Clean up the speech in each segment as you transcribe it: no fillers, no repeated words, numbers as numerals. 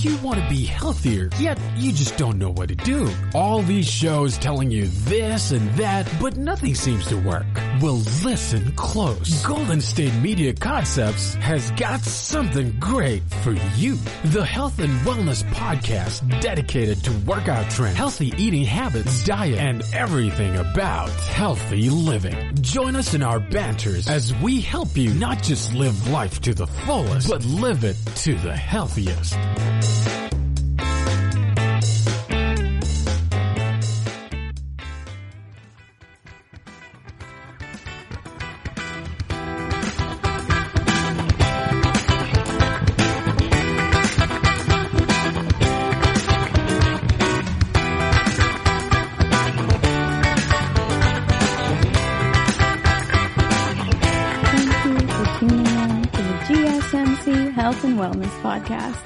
Do you want to be healthier, yet you just don't know what to do? All these shows telling you this and that, but nothing seems to work. Well, listen close. Golden State Media Concepts has got something great for you. The Health and Wellness Podcast dedicated to workout trends, healthy eating habits, diet, and everything about healthy living. Join us in our banters as we help you not just live life to the fullest, but live it to the healthiest. GSMC Health and Wellness Podcast,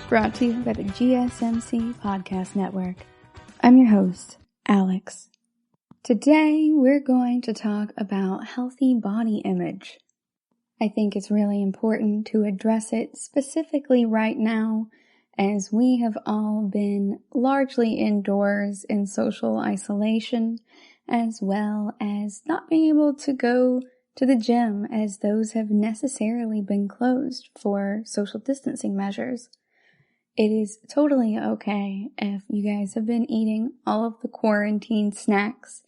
brought to you by the GSMC Podcast Network. I'm your host, Alex. Today, we're going to talk about healthy body image. I think it's really important to address it specifically right now, as we have all been largely indoors in social isolation, as well as not being able to go to the gym, as those have necessarily been closed for social distancing measures. It is totally okay if you guys have been eating all of the quarantine snacks,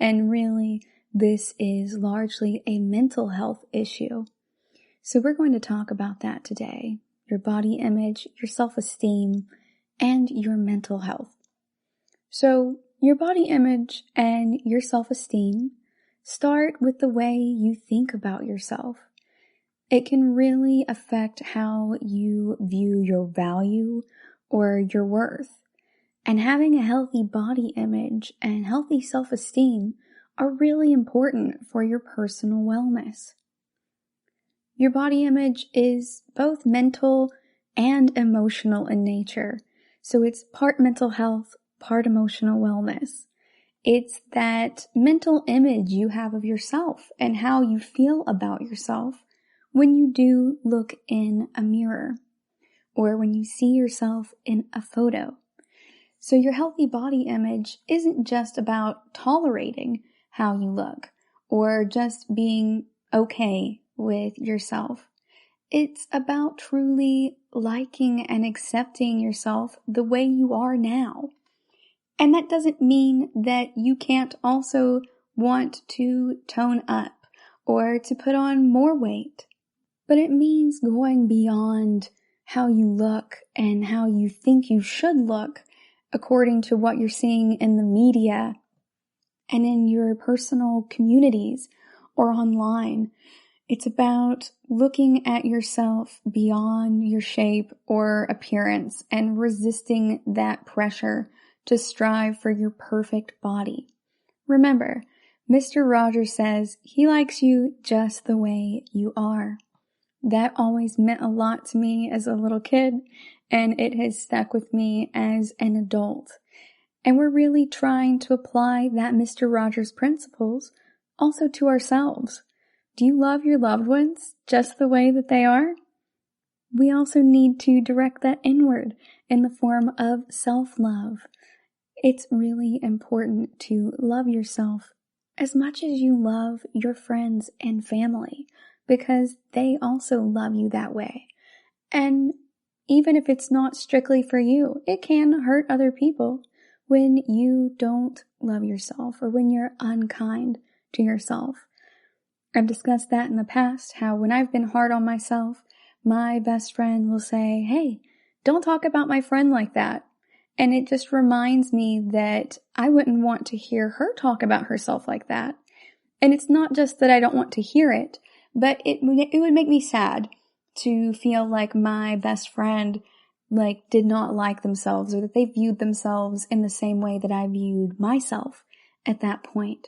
and really this is largely a mental health issue. So we're going to talk about that today: your body image, your self-esteem, and your mental health. So your body image and your self-esteem start with the way you think about yourself. It can really affect how you view your value or your worth. And having a healthy body image and healthy self-esteem are really important for your personal wellness. Your body image is both mental and emotional in nature, so it's part mental health, part emotional wellness. It's that mental image you have of yourself and how you feel about yourself when you do look in a mirror or when you see yourself in a photo. So your healthy body image isn't just about tolerating how you look or just being okay with yourself. It's about truly liking and accepting yourself the way you are now. And that doesn't mean that you can't also want to tone up or to put on more weight. But it means going beyond how you look and how you think you should look according to what you're seeing in the media and in your personal communities or online. It's about looking at yourself beyond your shape or appearance and resisting that pressure to strive for your perfect body. Remember, Mr. Rogers says he likes you just the way you are. That always meant a lot to me as a little kid, and it has stuck with me as an adult. And we're really trying to apply that Mr. Rogers principles also to ourselves. Do you love your loved ones just the way that they are? We also need to direct that inward in the form of self-love. It's really important to love yourself as much as you love your friends and family, because they also love you that way. And even if it's not strictly for you, it can hurt other people when you don't love yourself or when you're unkind to yourself. I've discussed that in the past, how when I've been hard on myself, my best friend will say, "Hey, don't talk about my friend like that." And it just reminds me that I wouldn't want to hear her talk about herself like that. And it's not just that I don't want to hear it, but it would make me sad to feel like my best friend did not like themselves, or that they viewed themselves in the same way that I viewed myself at that point.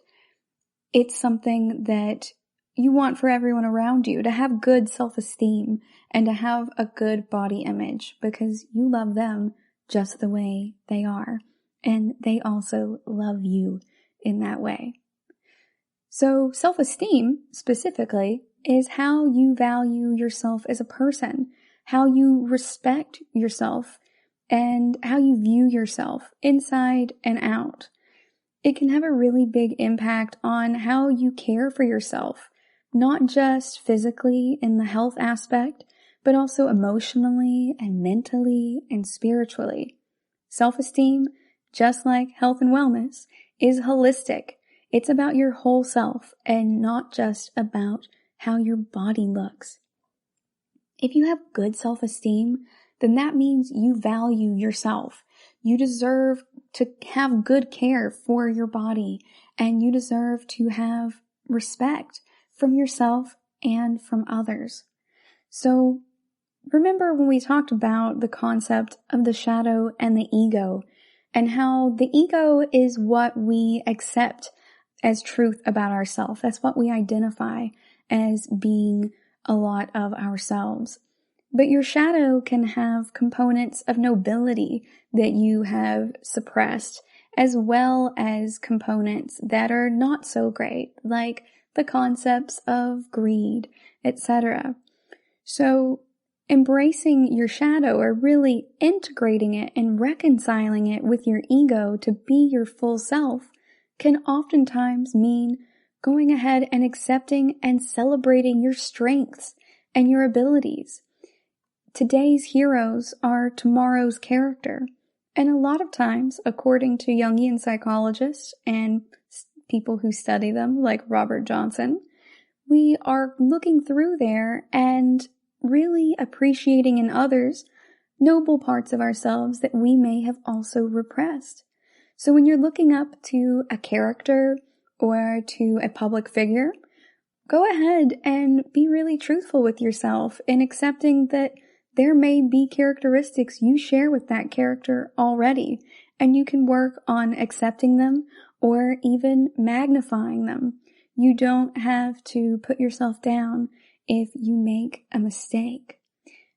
It's something that you want for everyone around you, to have good self-esteem and to have a good body image, because you love them just the way they are, and they also love you in that way. So self-esteem, specifically, is how you value yourself as a person, how you respect yourself and how you view yourself inside and out. It can have a really big impact on how you care for yourself, not just physically in the health aspect, but also emotionally and mentally and spiritually. Self-esteem, just like health and wellness, is holistic. It's about your whole self and not just about how your body looks. If you have good self-esteem, then that means you value yourself. You deserve to have good care for your body, and you deserve to have respect from yourself and from others. So remember when we talked about the concept of the shadow and the ego, and how the ego is what we accept as truth about ourselves. That's what we identify as being a lot of ourselves. But your shadow can have components of nobility that you have suppressed, as well as components that are not so great, like the concepts of greed, etc. So embracing your shadow, or really integrating it and reconciling it with your ego to be your full self, can oftentimes mean going ahead and accepting and celebrating your strengths and your abilities. Today's heroes are tomorrow's character. And a lot of times, according to Jungian psychologists and people who study them, like Robert Johnson, we are looking through there and really appreciating in others noble parts of ourselves that we may have also repressed. So when you're looking up to a character or to a public figure, go ahead and be really truthful with yourself in accepting that there may be characteristics you share with that character already, and you can work on accepting them or even magnifying them. You don't have to put yourself down if you make a mistake.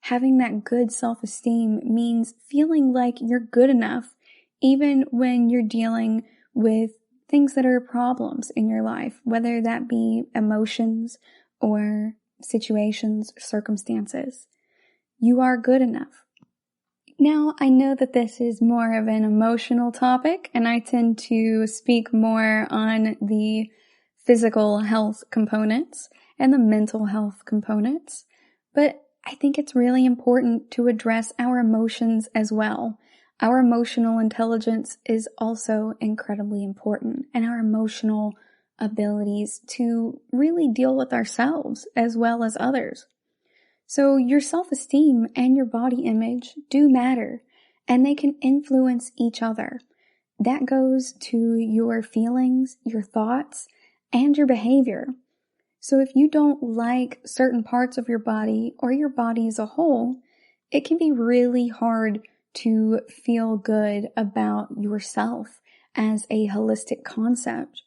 Having that good self-esteem means feeling like you're good enough, even when you're dealing with things that are problems in your life, whether that be emotions or situations, circumstances. You are good enough. Now, I know that this is more of an emotional topic, and I tend to speak more on the physical health components and the mental health components, but I think it's really important to address our emotions as well. Our emotional intelligence is also incredibly important, and our emotional abilities to really deal with ourselves as well as others. So your self-esteem and your body image do matter, and they can influence each other. That goes to your feelings, your thoughts, and your behavior. So if you don't like certain parts of your body or your body as a whole, it can be really hard to feel good about yourself as a holistic concept.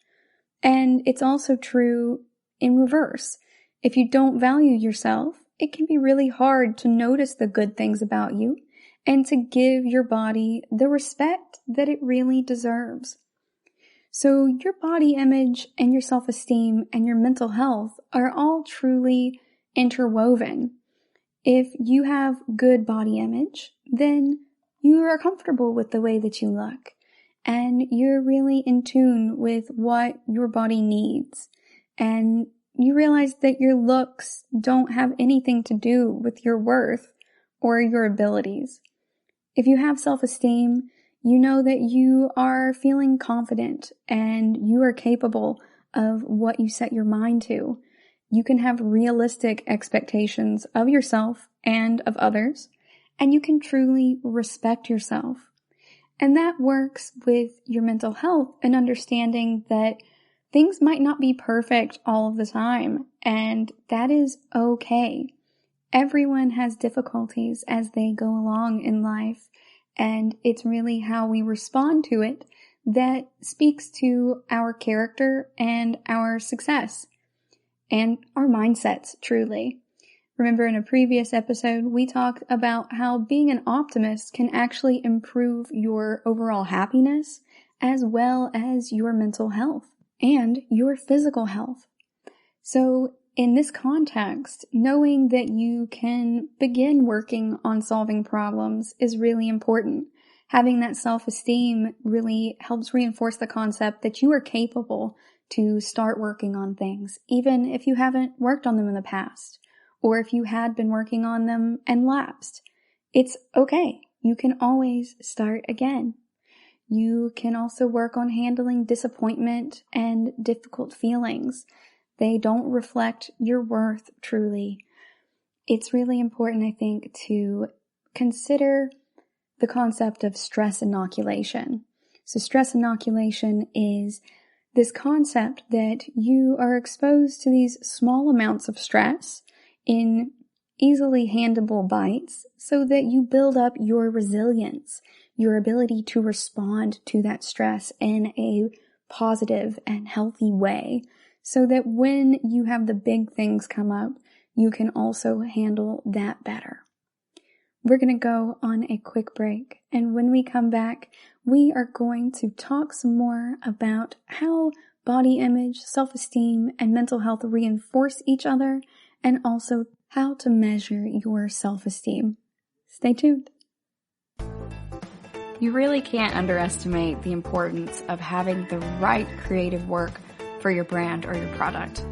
And it's also true in reverse. If you don't value yourself, it can be really hard to notice the good things about you and to give your body the respect that it really deserves. So your body image and your self-esteem and your mental health are all truly interwoven. If you have good body image, then you are comfortable with the way that you look, and you're really in tune with what your body needs, and you realize that your looks don't have anything to do with your worth or your abilities. If you have self-esteem, you know that you are feeling confident and you are capable of what you set your mind to. You can have realistic expectations of yourself and of others, and you can truly respect yourself. And that works with your mental health and understanding that things might not be perfect all of the time, and that is okay. Everyone has difficulties as they go along in life, and it's really how we respond to it that speaks to our character and our success, and our mindsets, truly. Remember in a previous episode, we talked about how being an optimist can actually improve your overall happiness as well as your mental health and your physical health. So in this context, knowing that you can begin working on solving problems is really important. Having that self-esteem really helps reinforce the concept that you are capable to start working on things, even if you haven't worked on them in the past, or if you had been working on them and lapsed. It's okay. You can always start again. You can also work on handling disappointment and difficult feelings. They don't reflect your worth truly. It's really important, I think, to consider the concept of stress inoculation. So stress inoculation is this concept that you are exposed to these small amounts of stress in easily handleable bites so that you build up your resilience, your ability to respond to that stress in a positive and healthy way, so that when you have the big things come up, you can also handle that better. We're going to go on a quick break, and when we come back, we are going to talk some more about how body image, self-esteem, and mental health reinforce each other, and also how to measure your self-esteem. Stay tuned. You really can't underestimate the importance of having the right creative work for your brand or your product.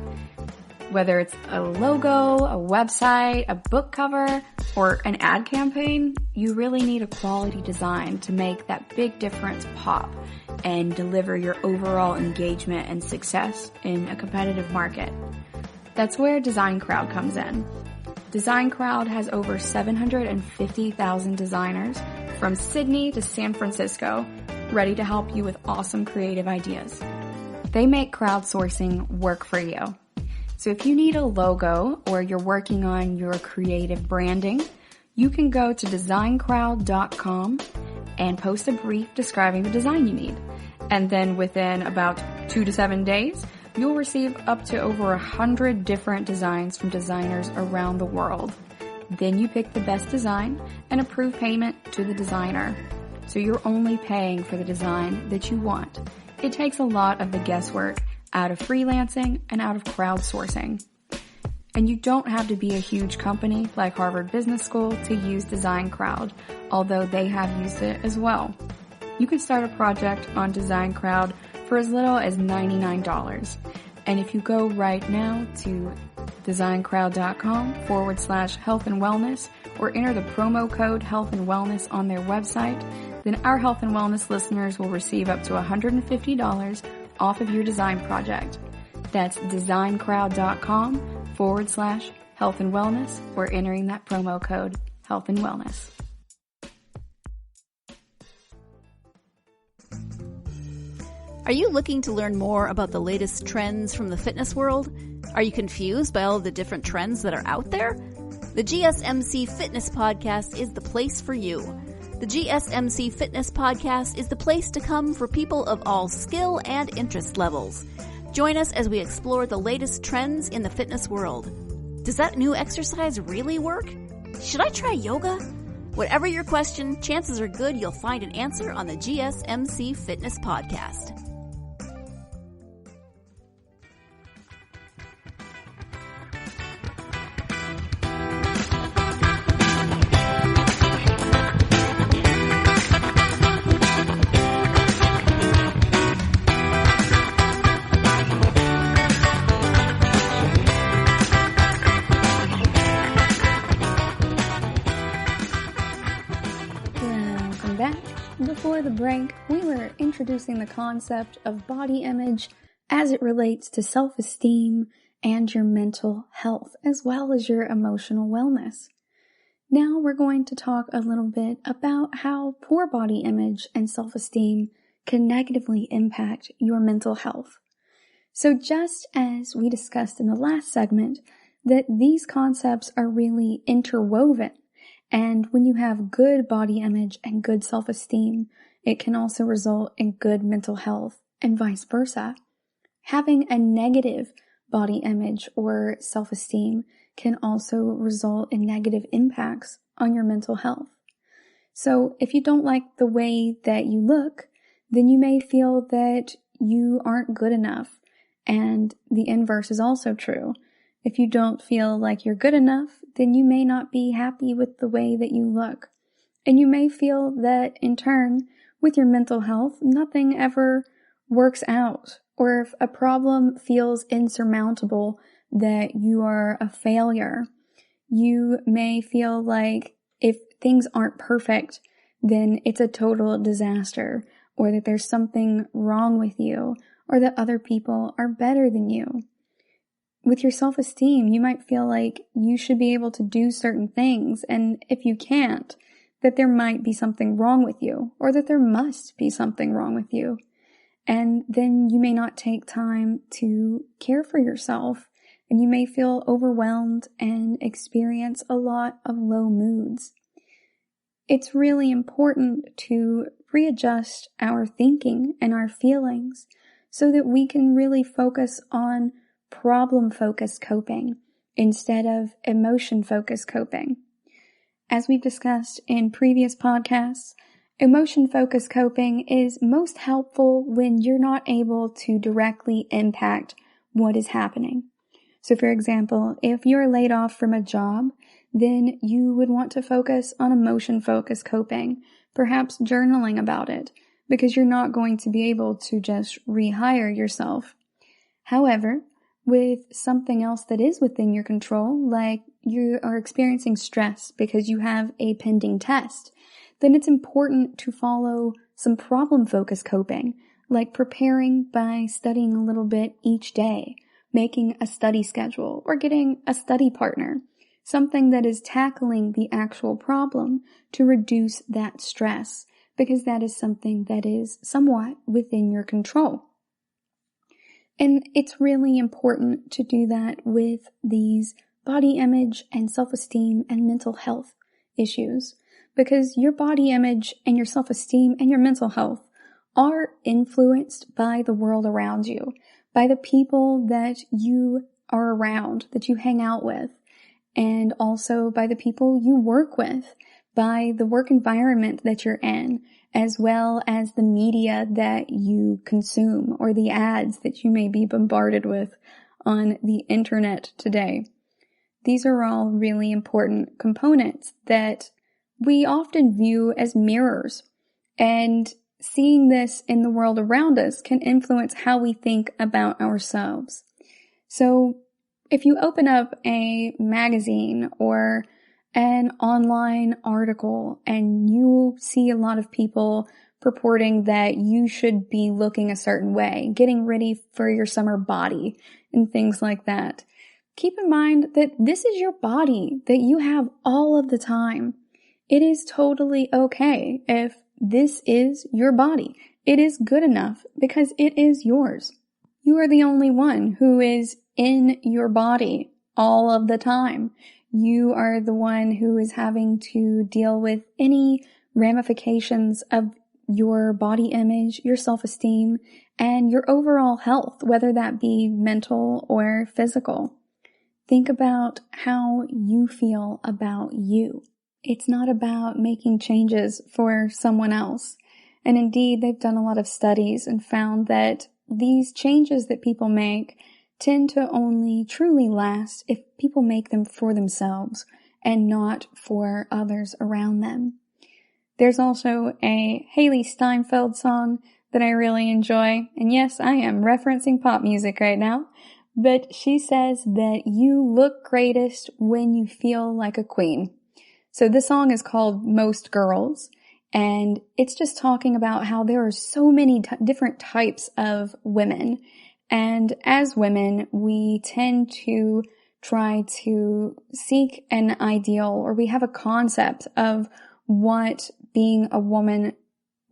Whether it's a logo, a website, a book cover, or an ad campaign, you really need a quality design to make that big difference pop and deliver your overall engagement and success in a competitive market. That's where Design Crowd comes in. Design Crowd has over 750,000 designers from Sydney to San Francisco ready to help you with awesome creative ideas. They make crowdsourcing work for you. So if you need a logo or you're working on your creative branding, you can go to designcrowd.com and post a brief describing the design you need. And then within about 2 to 7 days, you'll receive up to over 100 different designs from designers around the world. Then you pick the best design and approve payment to the designer. So you're only paying for the design that you want. It takes a lot of the guesswork out of freelancing and out of crowdsourcing. And you don't have to be a huge company like Harvard Business School to use Design Crowd, although they have used it as well. You can start a project on Design Crowd for as little as $99. And if you go right now to designcrowd.com/health and wellness or enter the promo code health and wellness on their website, then our health and wellness listeners will receive up to $150 off of your design project. That's designcrowd.com/health and wellness or entering that promo code health and wellness. Are you looking to learn more about the latest trends from the fitness world? Are you confused by all of the different trends that are out there? The GSMC Fitness Podcast is the place for you. The GSMC Fitness Podcast is the place to come for people of all skill and interest levels. Join us as we explore the latest trends in the fitness world. Does that new exercise really work? Should I try yoga? Whatever your question, chances are good you'll find an answer on the GSMC Fitness Podcast. Before the break, we were introducing the concept of body image as it relates to self-esteem and your mental health, as well as your emotional wellness. Now we're going to talk a little bit about how poor body image and self-esteem can negatively impact your mental health. So just as we discussed in the last segment, that these concepts are really interwoven. And when you have good body image and good self-esteem, it can also result in good mental health and vice versa. Having a negative body image or self-esteem can also result in negative impacts on your mental health. So if you don't like the way that you look, then you may feel that you aren't good enough. And the inverse is also true. If you don't feel like you're good enough, then you may not be happy with the way that you look. And you may feel that in turn, with your mental health, nothing ever works out. Or if a problem feels insurmountable, that you are a failure. You may feel like if things aren't perfect, then it's a total disaster, or that there's something wrong with you, or that other people are better than you. With your self-esteem, you might feel like you should be able to do certain things, and if you can't, that there might be something wrong with you, or that there must be something wrong with you. And then you may not take time to care for yourself, and you may feel overwhelmed and experience a lot of low moods. It's really important to readjust our thinking and our feelings so that we can really focus on problem-focused coping instead of emotion-focused coping. As we've discussed in previous podcasts, emotion-focused coping is most helpful when you're not able to directly impact what is happening. So for example, if you're laid off from a job, then you would want to focus on emotion-focused coping, perhaps journaling about it, because you're not going to be able to just rehire yourself. However, with something else that is within your control, like you are experiencing stress because you have a pending test, then it's important to follow some problem-focused coping, like preparing by studying a little bit each day, making a study schedule, or getting a study partner, something that is tackling the actual problem to reduce that stress, because that is something that is somewhat within your control. And it's really important to do that with these body image and self-esteem and mental health issues, because your body image and your self-esteem and your mental health are influenced by the world around you, by the people that you are around, that you hang out with, and also by the people you work with, by the work environment that you're in, as well as the media that you consume or the ads that you may be bombarded with on the internet today. These are all really important components that we often view as mirrors, and seeing this in the world around us can influence how we think about ourselves. So if you open up a magazine or an online article and you see a lot of people purporting that you should be looking a certain way, getting ready for your summer body and things like that, keep in mind that this is your body that you have all of the time. It is totally okay if this is your body. It is good enough because it is yours. You are the only one who is in your body all of the time. You are the one who is having to deal with any ramifications of your body image, your self-esteem, and your overall health, whether that be mental or physical. Think about how you feel about you. It's not about making changes for someone else. And indeed, they've done a lot of studies and found that these changes that people make tend to only truly last if people make them for themselves and not for others around them. There's also a Haley Steinfeld song that I really enjoy, and yes, I am referencing pop music right now, but she says that you look greatest when you feel like a queen. So this song is called Most Girls, and it's just talking about how there are so many different types of women. And as women, we tend to try to seek an ideal, or we have a concept of what being a woman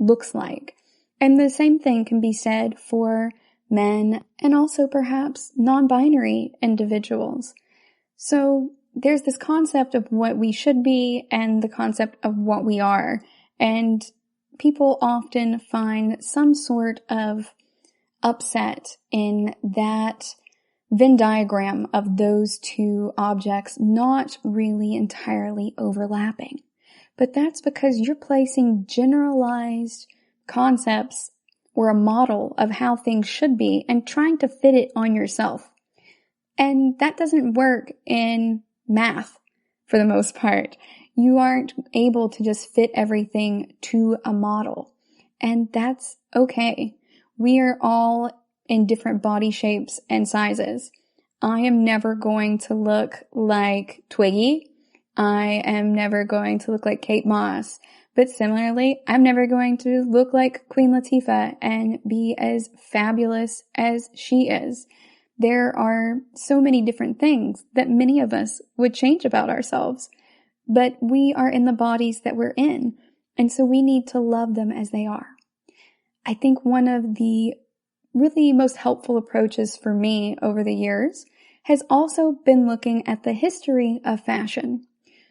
looks like. And the same thing can be said for men and also perhaps non-binary individuals. So there's this concept of what we should be and the concept of what we are. And people often find some sort of upset in that Venn diagram of those two objects not really entirely overlapping. But that's because you're placing generalized concepts or a model of how things should be and trying to fit it on yourself. And that doesn't work in math for the most part. You aren't able to just fit everything to a model. And that's okay. We are all in different body shapes and sizes. I am never going to look like Twiggy. I am never going to look like Kate Moss. But similarly, I'm never going to look like Queen Latifah and be as fabulous as she is. There are so many different things that many of us would change about ourselves. But we are in the bodies that we're in, and so we need to love them as they are. I think one of the really most helpful approaches for me over the years has also been looking at the history of fashion.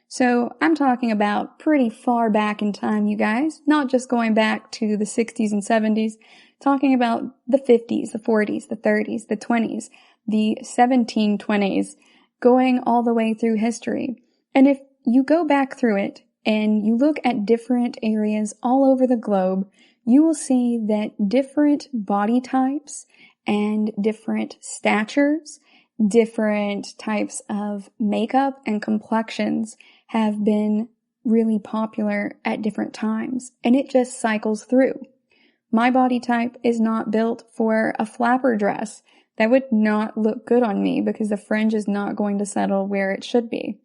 So I'm talking about pretty far back in time, you guys, not just going back to the 60s and 70s, talking about the 50s, the 40s, the 30s, the 20s, the 1720s, going all the way through history. And if you go back through it and you look at different areas all over the globe, you will see that different body types and different statures, different types of makeup and complexions have been really popular at different times, and it just cycles through. My body type is not built for a flapper dress. That would not look good on me because the fringe is not going to settle where it should be.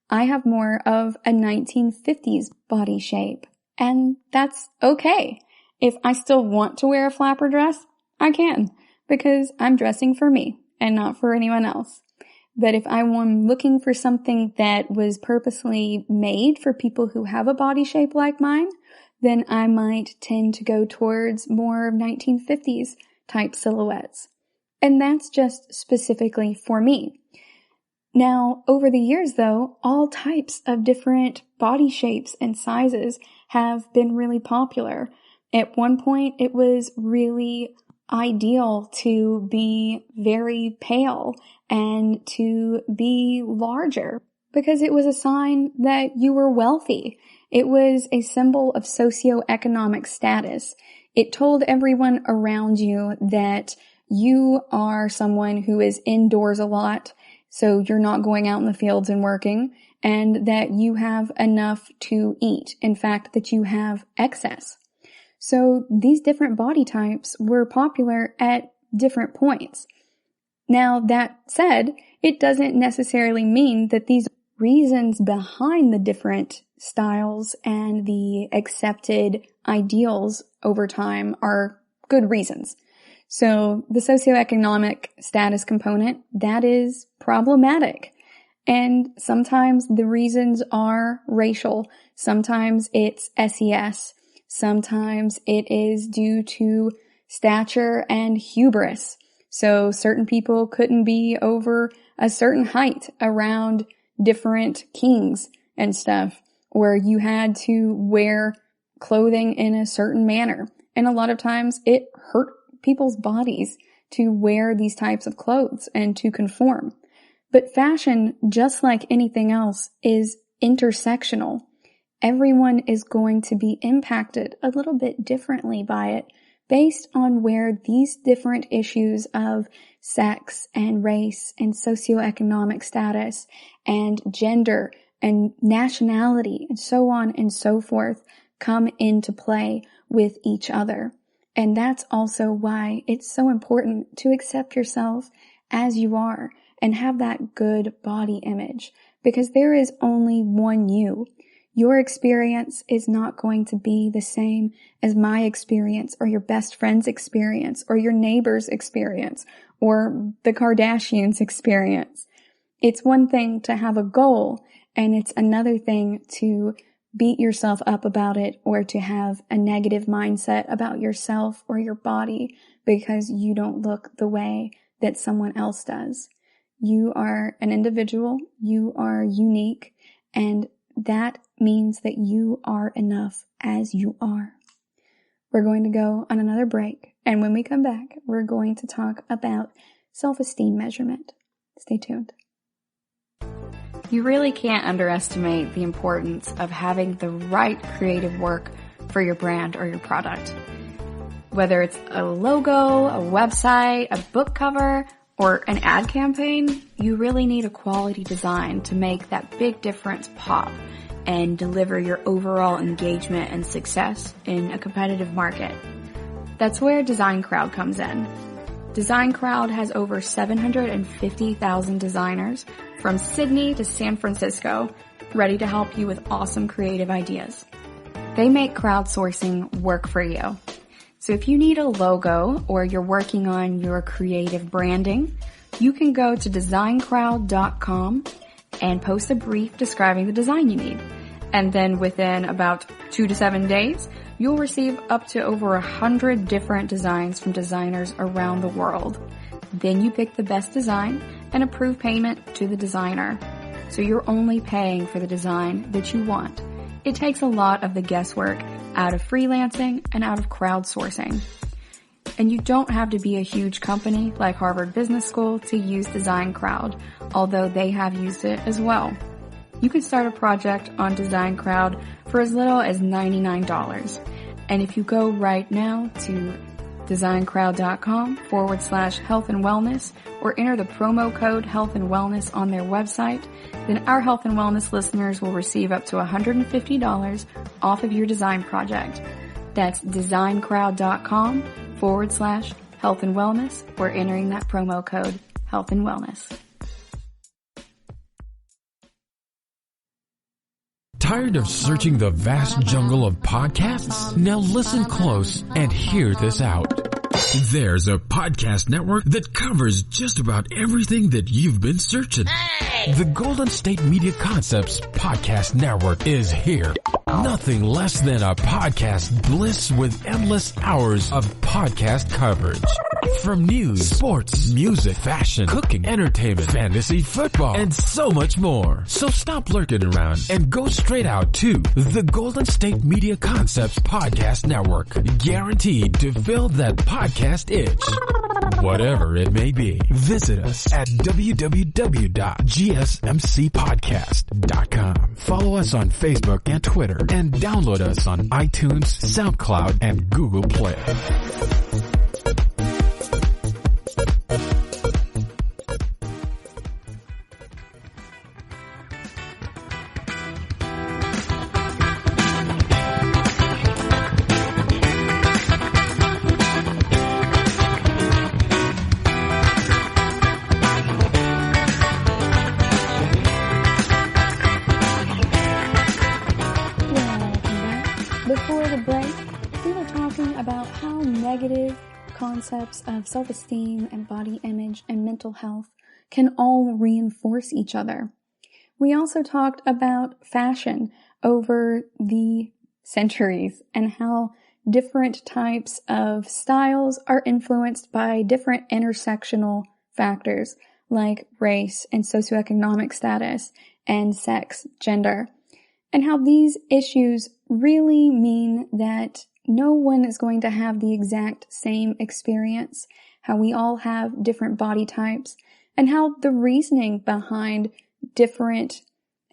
I have more of a 1950s body shape, and that's okay. If I still want to wear a flapper dress, I can, because I'm dressing for me and not for anyone else. But if I am looking for something that was purposely made for people who have a body shape like mine, then I might tend to go towards more 1950s type silhouettes. And that's just specifically for me. Now, over the years though, all types of different body shapes and sizes have been really popular. At one point, it was really ideal to be very pale and to be larger because it was a sign that you were wealthy. It was a symbol of socioeconomic status. It told everyone around you that you are someone who is indoors a lot, so you're not going out in the fields and working, and that you have enough to eat. In fact, that you have excess. So these different body types were popular at different points. Now, that said, it doesn't necessarily mean that these reasons behind the different styles and the accepted ideals over time are good reasons. So the socioeconomic status component, that is problematic. And sometimes the reasons are racial. Sometimes it's SES. Sometimes it is due to stature and hubris. So certain people couldn't be over a certain height around different kings and stuff, or you had to wear clothing in a certain manner. And a lot of times it hurt people's bodies to wear these types of clothes and to conform. But fashion, just like anything else, is intersectional. Everyone is going to be impacted a little bit differently by it based on where these different issues of sex and race and socioeconomic status and gender and nationality and so on and so forth come into play with each other. And that's also why it's so important to accept yourself as you are and have that good body image, because there is only one you. Your experience is not going to be the same as my experience or your best friend's experience or your neighbor's experience or the Kardashians' experience. It's one thing to have a goal, and it's another thing to beat yourself up about it or to have a negative mindset about yourself or your body because you don't look the way that someone else does. You are an individual, you are unique, and that means that you are enough as you are. We're going to go on another break, and when we come back, we're going to talk about self-esteem measurement. Stay tuned. You really can't underestimate the importance of having the right creative work for your brand or your product. Whether it's a logo, a website, a book cover, or an ad campaign, you really need a quality design to make that big difference pop and deliver your overall engagement and success in a competitive market. That's where Design Crowd comes in. Design Crowd has over 750,000 designers from Sydney to San Francisco ready to help you with awesome creative ideas. They make crowdsourcing work for you. So if you need a logo or you're working on your creative branding, you can go to designcrowd.com and post a brief describing the design you need. And then within about 2 to 7 days, you'll receive up to over 100 different designs from designers around the world. Then you pick the best design and approve payment to the designer. So you're only paying for the design that you want. It takes a lot of the guesswork out of freelancing and out of crowdsourcing. And you don't have to be a huge company like Harvard Business School to use Design Crowd, although they have used it as well. You can start a project on Design Crowd for as little as $99. And if you go right now to designcrowd.com/health and wellness or enter the promo code health and wellness on their website, then our health and wellness listeners will receive up to $150 off of your design project. That's designcrowd.com/health and wellness or entering that promo code health and wellness. Tired of searching the vast jungle of podcasts? Now listen close and hear this out. There's a podcast network that covers just about everything that you've been searching. Hey! The Golden State Media Concepts Podcast Network is here. Nothing less than a podcast bliss with endless hours of podcast coverage. From news, sports, music, fashion, cooking, entertainment, fantasy, football, and so much more. So stop lurking around and go straight out to the Golden State Media Concepts Podcast Network. Guaranteed to fill that podcast itch. Whatever it may be. Visit us at www.gsmcpodcast.com. Follow us on Facebook and Twitter and download us on iTunes, SoundCloud, and Google Play. Concepts of self-esteem and body image and mental health can all reinforce each other. We also talked about fashion over the centuries and how different types of styles are influenced by different intersectional factors like race and socioeconomic status and sex, gender, and how these issues really mean that no one is going to have the exact same experience, how we all have different body types, and how the reasoning behind different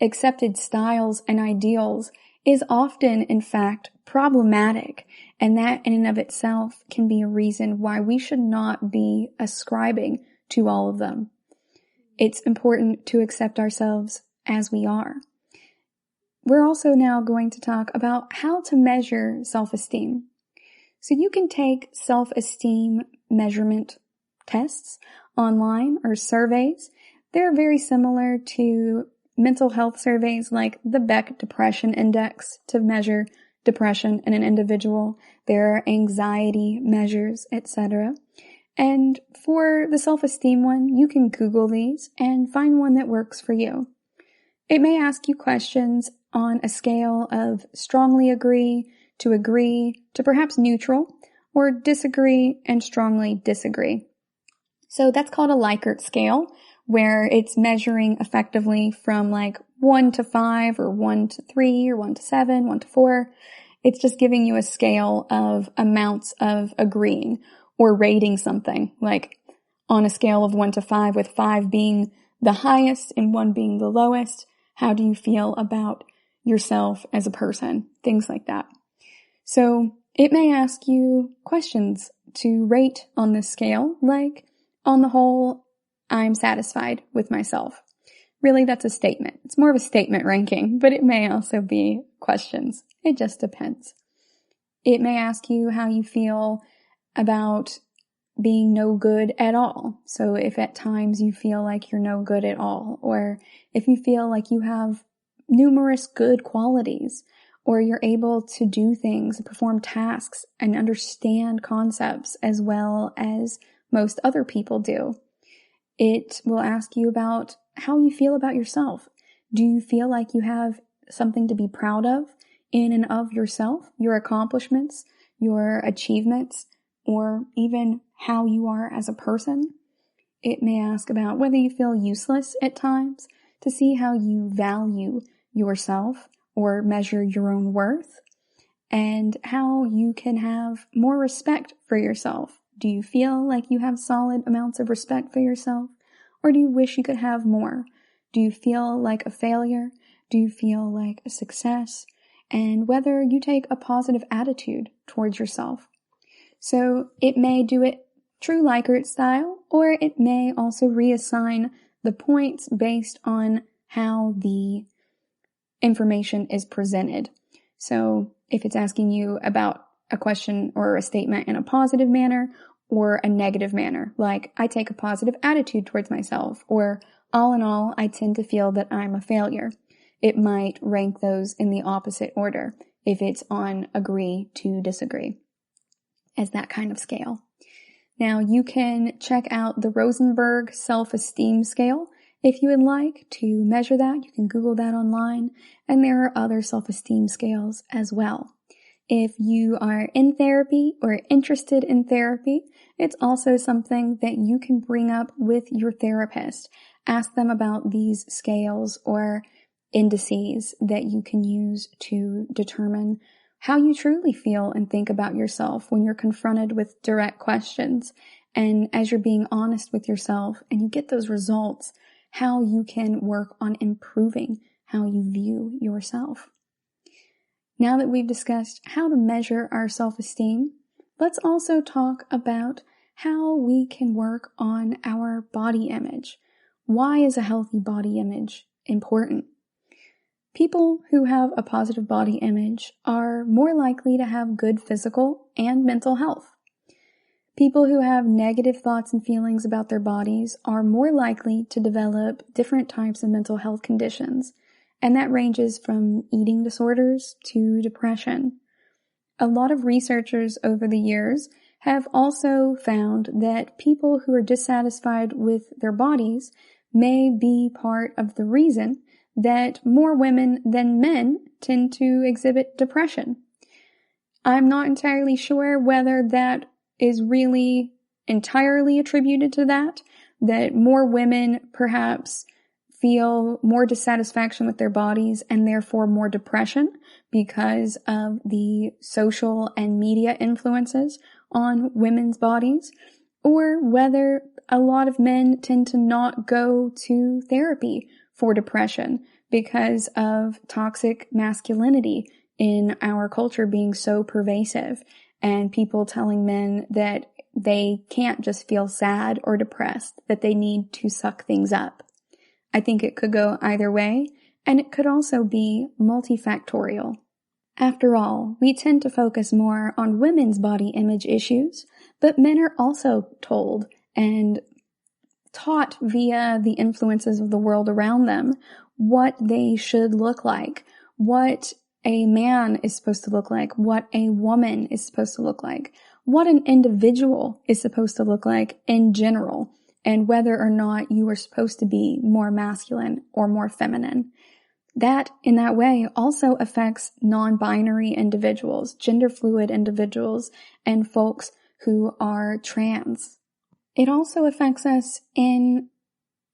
accepted styles and ideals is often, in fact, problematic. And that in and of itself can be a reason why we should not be ascribing to all of them. It's important to accept ourselves as we are. We're also now going to talk about how to measure self-esteem. So you can take self-esteem measurement tests online or surveys. They're very similar to mental health surveys like the Beck Depression Index to measure depression in an individual. There are anxiety measures, etc. And for the self-esteem one, you can Google these and find one that works for you. It may ask you questions on a scale of strongly agree to perhaps neutral, or disagree and strongly disagree. So that's called a Likert scale, where it's measuring effectively from like 1 to 5 or 1 to 3 or 1 to 7, 1 to 4. It's just giving you a scale of amounts of agreeing or rating something, like on a scale of 1 to 5, with 5 being the highest and 1 being the lowest. How do you feel about yourself as a person? Things like that. So it may ask you questions to rate on this scale, like, on the whole, I'm satisfied with myself. Really, that's a statement. It's more of a statement ranking, but it may also be questions. It just depends. It may ask you how you feel about being no good at all. So if at times you feel like you're no good at all, or if you feel like you have numerous good qualities, or you're able to do things, perform tasks, and understand concepts as well as most other people do. It will ask you about how you feel about yourself. Do you feel like you have something to be proud of in and of yourself, your accomplishments, your achievements, or even how you are as a person? It may ask about whether you feel useless at times, to see how you value yourself or measure your own worth, and how you can have more respect for yourself. Do you feel like you have solid amounts of respect for yourself, or do you wish you could have more? Do you feel like a failure? Do you feel like a success? And whether you take a positive attitude towards yourself. So it may do it true Likert style, or it may also reassign the points based on how the information is presented. So if it's asking you about a question or a statement in a positive manner or a negative manner, like I take a positive attitude towards myself, or all in all, I tend to feel that I'm a failure, it might rank those in the opposite order if it's on agree to disagree, as that kind of scale. Now you can check out the Rosenberg Self-Esteem scale if you would like to measure that. You can Google that online, and there are other self-esteem scales as well. If you are in therapy or interested in therapy, it's also something that you can bring up with your therapist. Ask them about these scales or indices that you can use to determine how you truly feel and think about yourself when you're confronted with direct questions. And as you're being honest with yourself and you get those results, how you can work on improving how you view yourself. Now that we've discussed how to measure our self-esteem, let's also talk about how we can work on our body image. Why is a healthy body image important? People who have a positive body image are more likely to have good physical and mental health. People who have negative thoughts and feelings about their bodies are more likely to develop different types of mental health conditions, and that ranges from eating disorders to depression. A lot of researchers over the years have also found that people who are dissatisfied with their bodies may be part of the reason that more women than men tend to exhibit depression. I'm not entirely sure whether that is really entirely attributed to that more women perhaps feel more dissatisfaction with their bodies and therefore more depression because of the social and media influences on women's bodies, or whether a lot of men tend to not go to therapy for depression because of toxic masculinity in our culture being so pervasive, and people telling men that they can't just feel sad or depressed, that they need to suck things up. I think it could go either way, and it could also be multifactorial. After all, we tend to focus more on women's body image issues, but men are also told and taught via the influences of the world around them what they should look like, what a man is supposed to look like, what a woman is supposed to look like, what an individual is supposed to look like in general, and whether or not you are supposed to be more masculine or more feminine. That, in that way, also affects non-binary individuals, gender fluid individuals, and folks who are trans. It also affects us in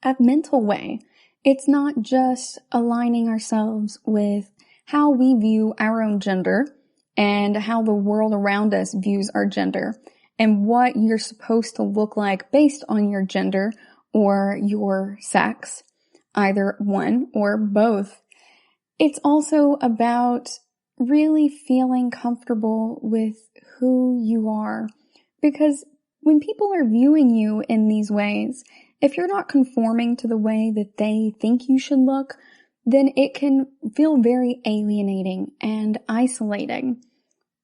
a mental way. It's not just aligning ourselves with how we view our own gender and how the world around us views our gender and what you're supposed to look like based on your gender or your sex, either one or both. It's also about really feeling comfortable with who you are, because when people are viewing you in these ways, if you're not conforming to the way that they think you should look, then it can feel very alienating and isolating.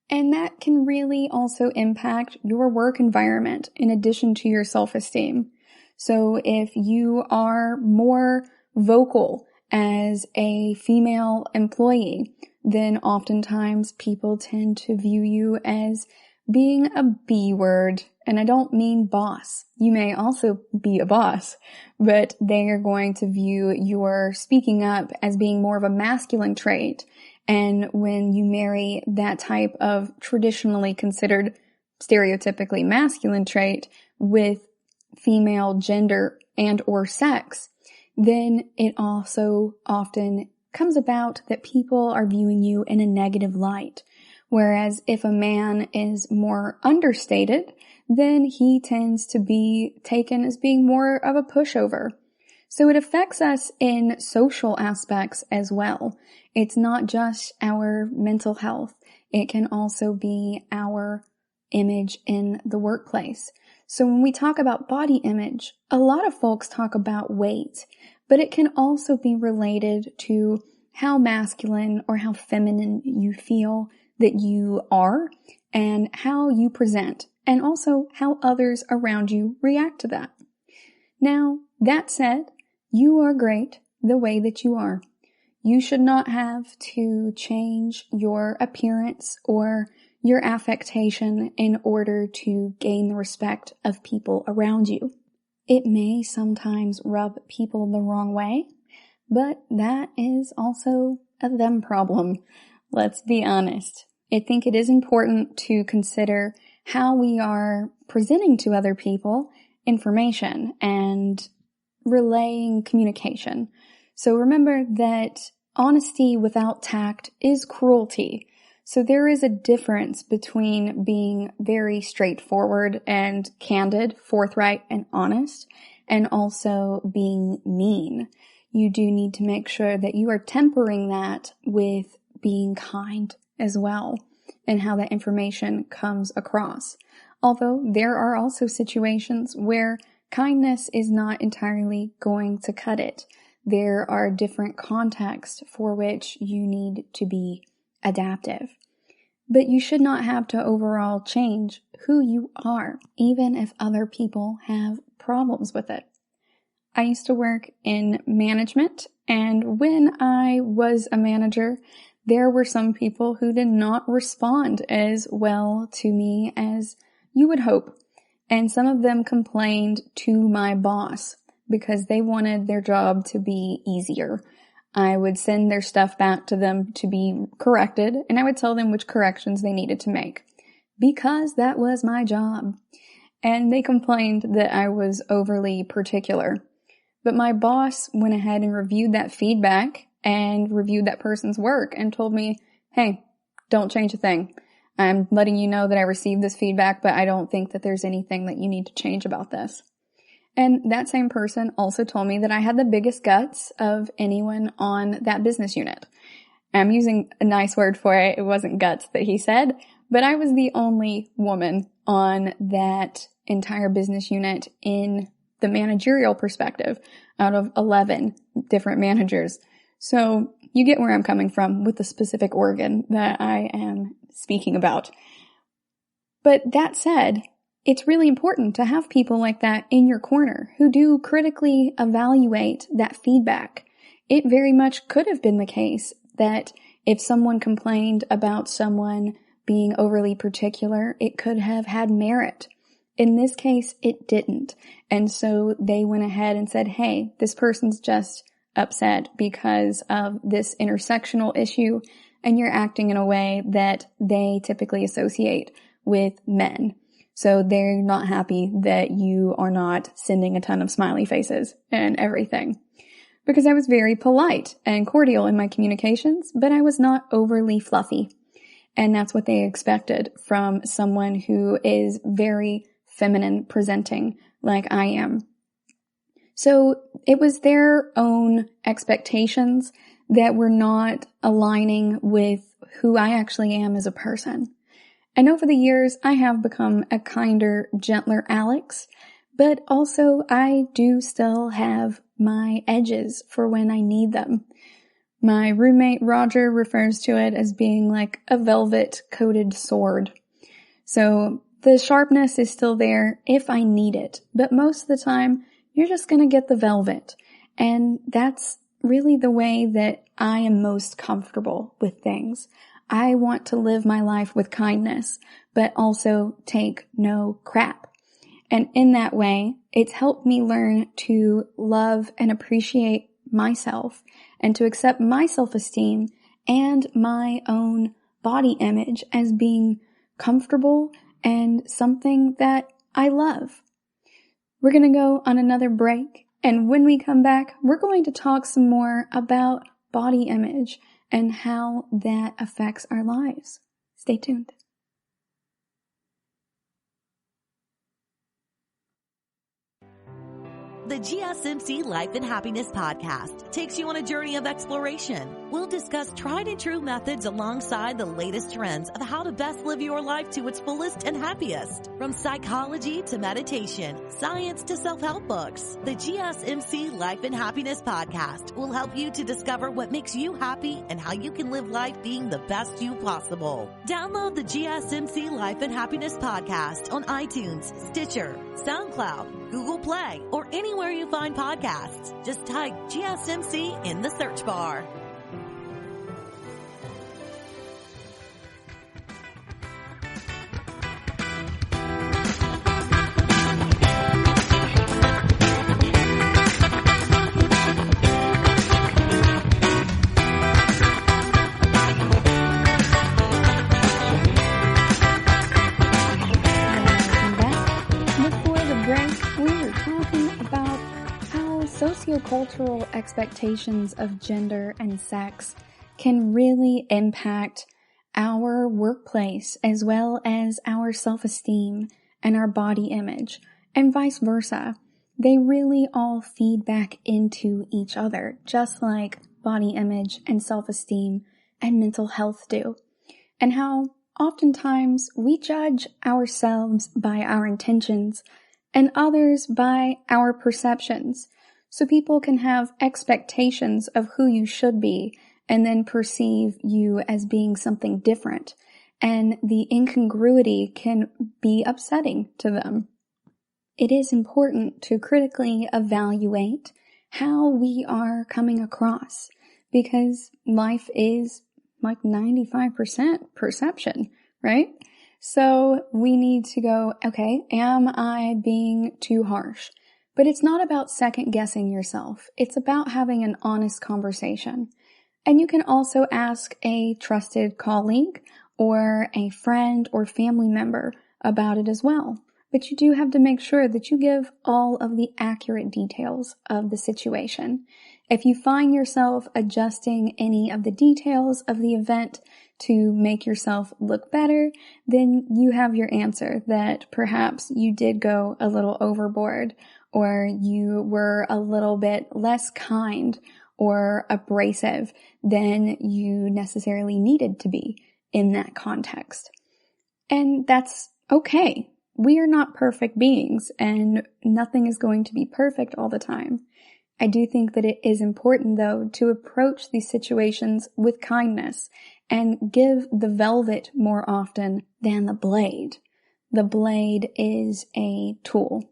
And that can really also impact your work environment in addition to your self-esteem. So if you are more vocal as a female employee, then oftentimes people tend to view you as being a B word. And I don't mean boss. You may also be a boss, but they are going to view your speaking up as being more of a masculine trait. And when you marry that type of traditionally considered stereotypically masculine trait with female gender and or sex, then it also often comes about that people are viewing you in a negative light. Whereas if a man is more understated, then he tends to be taken as being more of a pushover. So it affects us in social aspects as well. It's not just our mental health. It can also be our image in the workplace. So when we talk about body image, a lot of folks talk about weight, but it can also be related to how masculine or how feminine you feel that you are and how you present, and also how others around you react to that. Now, that said, you are great the way that you are. You should not have to change your appearance or your affectation in order to gain the respect of people around you. It may sometimes rub people the wrong way, but that is also a them problem. Let's be honest. I think it is important to consider how we are presenting to other people information and relaying communication. So remember that honesty without tact is cruelty. So there is a difference between being very straightforward and candid, forthright and honest, and also being mean. You do need to make sure that you are tempering that with being kind as well, and how that information comes across. Although there are also situations where kindness is not entirely going to cut it. There are different contexts for which you need to be adaptive. But you should not have to overall change who you are, even if other people have problems with it. I used to work in management, and when I was a manager, there were some people who did not respond as well to me as you would hope. And some of them complained to my boss because they wanted their job to be easier. I would send their stuff back to them to be corrected, and I would tell them which corrections they needed to make because that was my job. And they complained that I was overly particular. But my boss went ahead and reviewed that feedback and reviewed that person's work and told me, hey, don't change a thing. I'm letting you know that I received this feedback, but I don't think that there's anything that you need to change about this. And that same person also told me that I had the biggest guts of anyone on that business unit. I'm using a nice word for it. It wasn't guts that he said, but I was the only woman on that entire business unit in the managerial perspective out of 11 different managers. So you get where I'm coming from with the specific organ that I am speaking about. But that said, it's really important to have people like that in your corner who do critically evaluate that feedback. It very much could have been the case that if someone complained about someone being overly particular, it could have had merit. In this case, it didn't. And so they went ahead and said, hey, this person's just upset because of this intersectional issue, and you're acting in a way that they typically associate with men. So they're not happy that you are not sending a ton of smiley faces and everything. Because I was very polite and cordial in my communications, but I was not overly fluffy. And that's what they expected from someone who is very feminine presenting like I am. So it was their own expectations that were not aligning with who I actually am as a person. And over the years, I have become a kinder, gentler Alex, but also I do still have my edges for when I need them. My roommate Roger refers to it as being like a velvet-coated sword. So the sharpness is still there if I need it, but most of the time you're just going to get the velvet. And that's really the way that I am most comfortable with things. I want to live my life with kindness, but also take no crap. And in that way, it's helped me learn to love and appreciate myself and to accept my self-esteem and my own body image as being comfortable and something that I love. We're going to go on another break, and when we come back, we're going to talk some more about body image and how that affects our lives. Stay tuned. The GSMC Life and Happiness Podcast takes you on a journey of exploration. We'll discuss tried and true methods alongside the latest trends of how to best live your life to its fullest and happiest. From psychology to meditation, science to self-help books, the GSMC Life and Happiness Podcast will help you to discover what makes you happy and how you can live life being the best you possible. Download the GSMC Life and Happiness Podcast on iTunes, Stitcher, SoundCloud, Google Play, or anywhere you find podcasts. Just type GSMC in the search bar. Sociocultural expectations of gender and sex can really impact our workplace as well as our self-esteem and our body image, and vice versa. They really all feed back into each other, just like body image and self-esteem and mental health do. And how oftentimes we judge ourselves by our intentions and others by our perceptions. So people can have expectations of who you should be and then perceive you as being something different. And the incongruity can be upsetting to them. It is important to critically evaluate how we are coming across, because life is like 95% perception, right? So we need to go, okay, am I being too harsh? But it's not about second guessing yourself. It's about having an honest conversation. And you can also ask a trusted colleague or a friend or family member about it as well. But you do have to make sure that you give all of the accurate details of the situation. If you find yourself adjusting any of the details of the event to make yourself look better, then you have your answer that perhaps you did go a little overboard, or you were a little bit less kind or abrasive than you necessarily needed to be in that context. And that's okay. We are not perfect beings, and nothing is going to be perfect all the time. I do think that it is important, though, to approach these situations with kindness and give the velvet more often than the blade. The blade is a tool.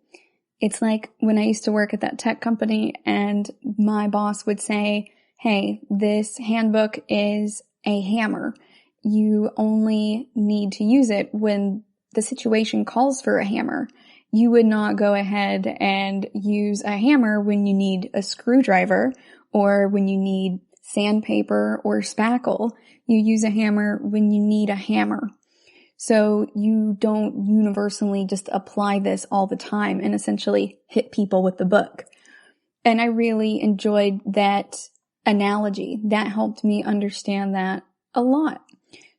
It's like when I used to work at that tech company and my boss would say, hey, this handbook is a hammer. You only need to use it when the situation calls for a hammer. You would not go ahead and use a hammer when you need a screwdriver or when you need sandpaper or spackle. You use a hammer when you need a hammer. So you don't universally just apply this all the time and essentially hit people with the book. And I really enjoyed that analogy. That helped me understand that a lot.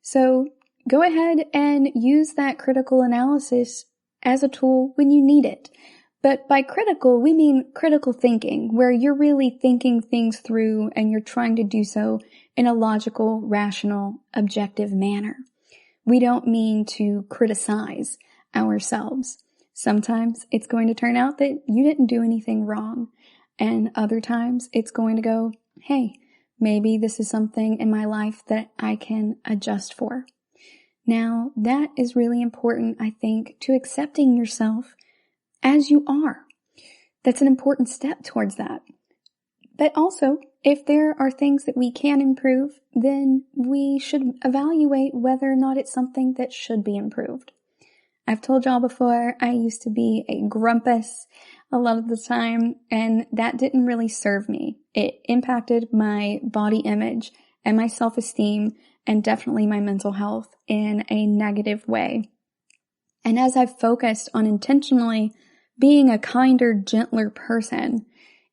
So go ahead and use that critical analysis as a tool when you need it. But by critical, we mean critical thinking, where you're really thinking things through and you're trying to do so in a logical, rational, objective manner. We don't mean to criticize ourselves. Sometimes it's going to turn out that you didn't do anything wrong. And other times it's going to go, hey, maybe this is something in my life that I can adjust for. Now, that is really important, I think, to accepting yourself as you are. That's an important step towards that. But also, if there are things that we can improve, then we should evaluate whether or not it's something that should be improved. I've told y'all before, I used to be a grumpus a lot of the time, and that didn't really serve me. It impacted my body image and my self-esteem and definitely my mental health in a negative way. And as I've focused on intentionally being a kinder, gentler person,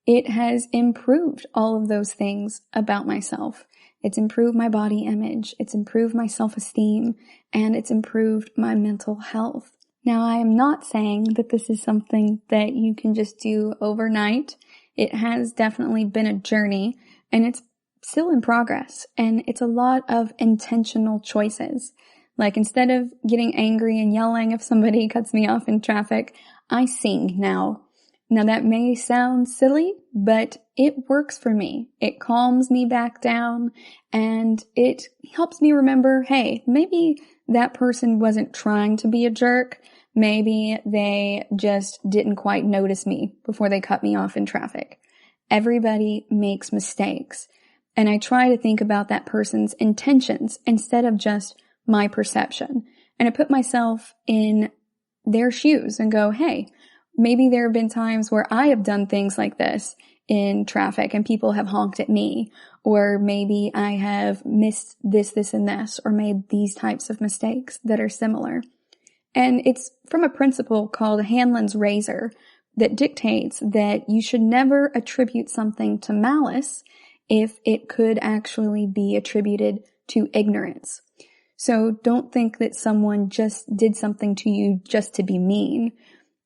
it has improved all of those things about myself. It's improved my body image, it's improved my self-esteem, and it's improved my mental health. Now, I am not saying that this is something that you can just do overnight. It has definitely been a journey, and it's still in progress, and it's a lot of intentional choices. Like, instead of getting angry and yelling if somebody cuts me off in traffic, I sing now. Now, that may sound silly, but it works for me. It calms me back down, and it helps me remember, hey, maybe that person wasn't trying to be a jerk. Maybe they just didn't quite notice me before they cut me off in traffic. Everybody makes mistakes, and I try to think about that person's intentions instead of just my perception. And I put myself in their shoes and go, hey, maybe there have been times where I have done things like this in traffic and people have honked at me, or maybe I have missed this, and this, or made these types of mistakes that are similar. And it's from a principle called Hanlon's razor that dictates that you should never attribute something to malice if it could actually be attributed to ignorance. So don't think that someone just did something to you just to be mean.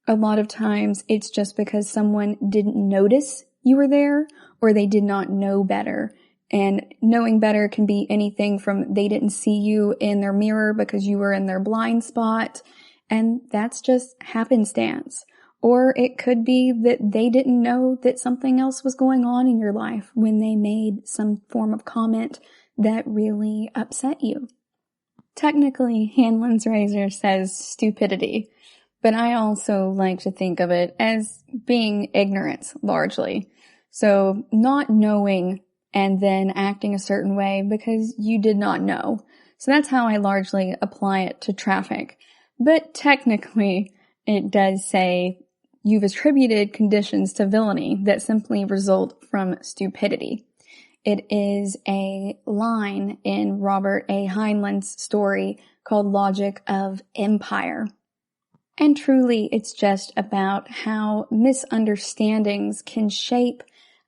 A lot of times it's just because someone didn't notice you were there, or they did not know better. And knowing better can be anything from they didn't see you in their mirror because you were in their blind spot, and that's just happenstance. Or it could be that they didn't know that something else was going on in your life when they made some form of comment that really upset you. Technically, Hanlon's razor says stupidity, but I also like to think of it as being ignorance, largely. So not knowing and then acting a certain way because you did not know. So that's how I largely apply it to traffic. But technically, it does say you've attributed conditions to villainy that simply result from stupidity. It is a line in Robert A. Heinlein's story called Logic of Empire. And truly, it's just about how misunderstandings can shape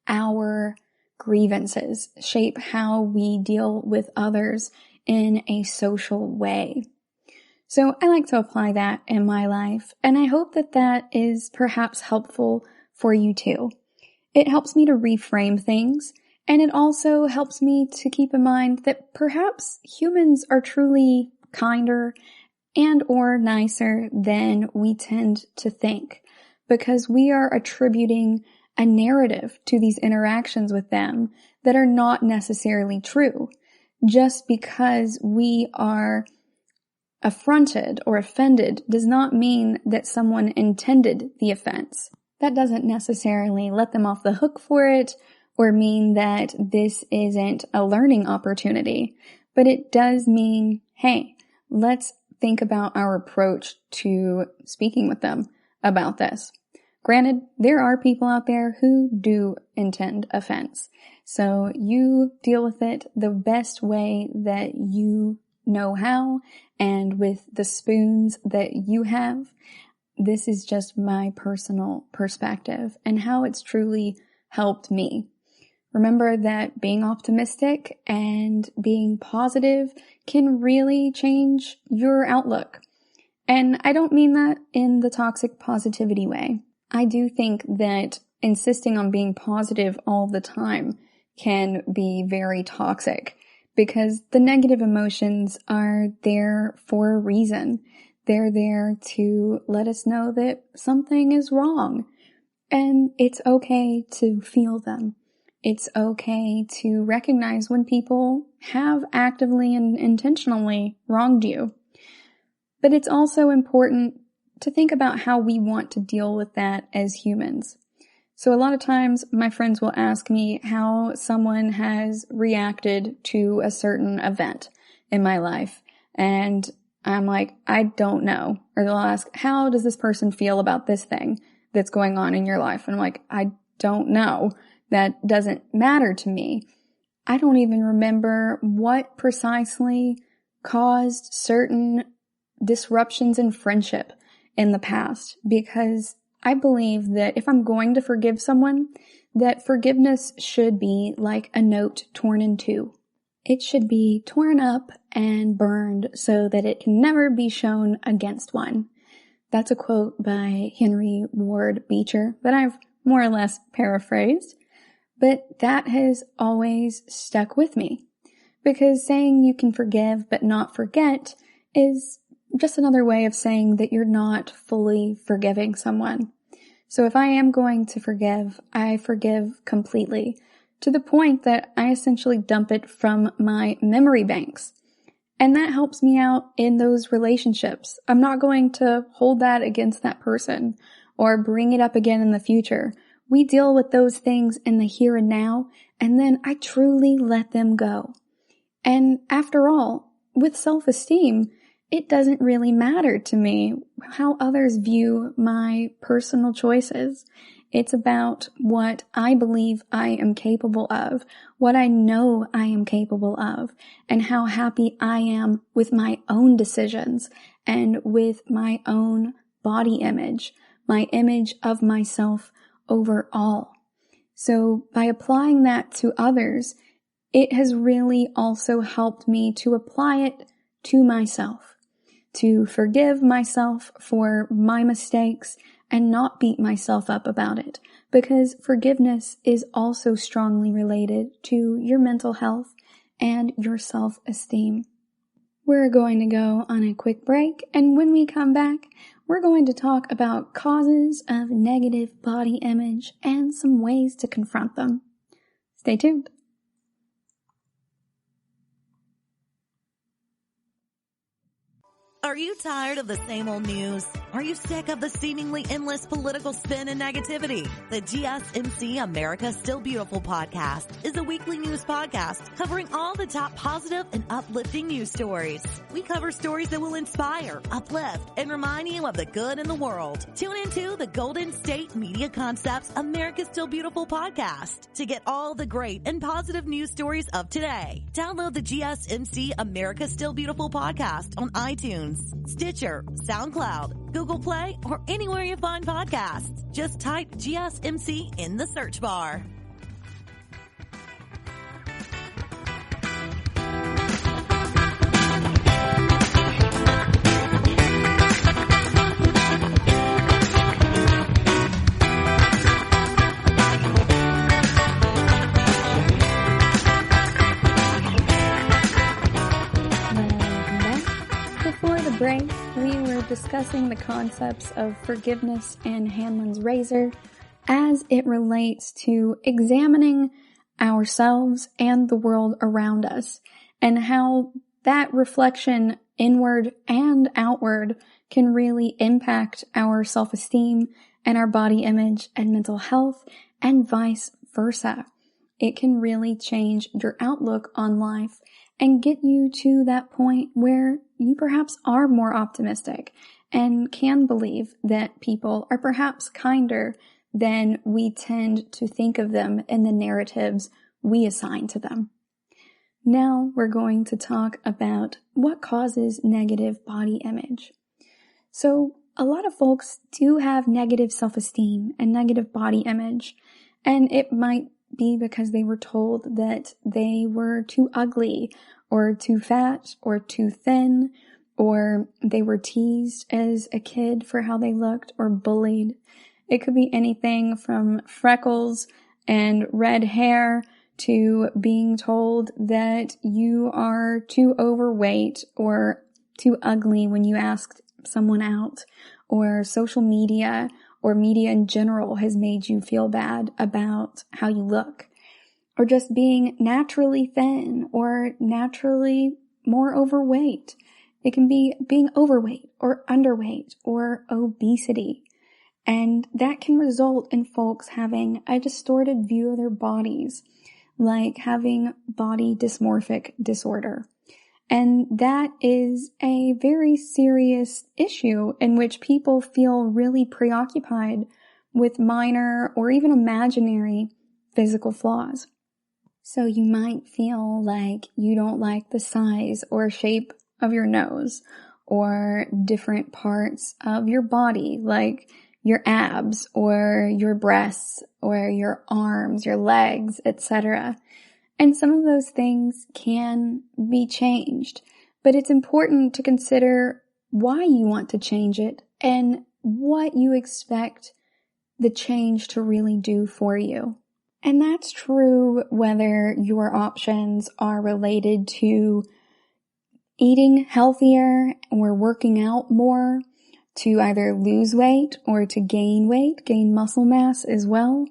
our grievances, shape how we deal with others in a social way. So I like to apply that in my life, and I hope that that is perhaps helpful for you too. It helps me to reframe things, and it also helps me to keep in mind that perhaps humans are truly kinder and or nicer than we tend to think, because we are attributing a narrative to these interactions with them that are not necessarily true. Just because we are affronted or offended does not mean that someone intended the offense. That doesn't necessarily let them off the hook for it or mean that this isn't a learning opportunity, but it does mean, hey, let's think about our approach to speaking with them about this. Granted, there are people out there who do intend offense. So you deal with it the best way that you know how and with the spoons that you have. This is just my personal perspective and how it's truly helped me. Remember that being optimistic and being positive can really change your outlook. And I don't mean that in the toxic positivity way. I do think that insisting on being positive all the time can be very toxic because the negative emotions are there for a reason. They're there to let us know that something is wrong. And it's okay to feel them. It's okay to recognize when people have actively and intentionally wronged you. But it's also important to think about how we want to deal with that as humans. So a lot of times my friends will ask me how someone has reacted to a certain event in my life. And I'm like, I don't know. Or they'll ask, how does this person feel about this thing that's going on in your life? And I'm like, I don't know. That doesn't matter to me. I don't even remember what precisely caused certain disruptions in friendship in the past, because I believe that if I'm going to forgive someone, that forgiveness should be like a note torn in two. It should be torn up and burned so that it can never be shown against one. That's a quote by Henry Ward Beecher that I've more or less paraphrased, but that has always stuck with me, because saying you can forgive but not forget is just another way of saying that you're not fully forgiving someone. So if I am going to forgive, I forgive completely, to the point that I essentially dump it from my memory banks. And that helps me out in those relationships. I'm not going to hold that against that person or bring it up again in the future. We deal with those things in the here and now, and then I truly let them go. And after all, with self-esteem, it doesn't really matter to me how others view my personal choices. It's about what I believe I am capable of, what I know I am capable of, and how happy I am with my own decisions and with my own body image, my image of myself overall. So by applying that to others, it has really also helped me to apply it to myself, to forgive myself for my mistakes and not beat myself up about it, because forgiveness is also strongly related to your mental health and your self-esteem. We're going to go on a quick break, and when we come back, we're going to talk about causes of negative body image and some ways to confront them. Stay tuned. Are you tired of the same old news? Are you sick of the seemingly endless political spin and negativity? The GSMC America Still Beautiful podcast is a weekly news podcast covering all the top positive and uplifting news stories. We cover stories that will inspire, uplift, and remind you of the good in the world. Tune into the Golden State Media Concepts America Still Beautiful podcast to get all the great and positive news stories of today. Download the GSMC America Still Beautiful podcast on iTunes, Stitcher, SoundCloud, Google Play, or anywhere you find podcasts. Just type GSMC in the search bar. Break, we were discussing the concepts of forgiveness and Hanlon's razor as it relates to examining ourselves and the world around us, and how that reflection inward and outward can really impact our self-esteem and our body image and mental health, and vice versa. It can really change your outlook on life and get you to that point where you perhaps are more optimistic and can believe that people are perhaps kinder than we tend to think of them in the narratives we assign to them. Now we're going to talk about what causes negative body image. So a lot of folks do have negative self-esteem and negative body image, and it might be because they were told that they were too ugly or too fat or too thin, or they were teased as a kid for how they looked or bullied. It could be anything from freckles and red hair to being told that you are too overweight or too ugly when you asked someone out, or social media or media in general has made you feel bad about how you look, or just being naturally thin or naturally more overweight. It can be being overweight or underweight or obesity. And that can result in folks having a distorted view of their bodies, like having body dysmorphic disorder. And that is a very serious issue in which people feel really preoccupied with minor or even imaginary physical flaws. So you might feel like you don't like the size or shape of your nose or different parts of your body, like your abs or your breasts or your arms, your legs, etc. And some of those things can be changed, but it's important to consider why you want to change it and what you expect the change to really do for you. And that's true whether your options are related to eating healthier or working out more, to either lose weight or to gain weight, gain muscle mass as well.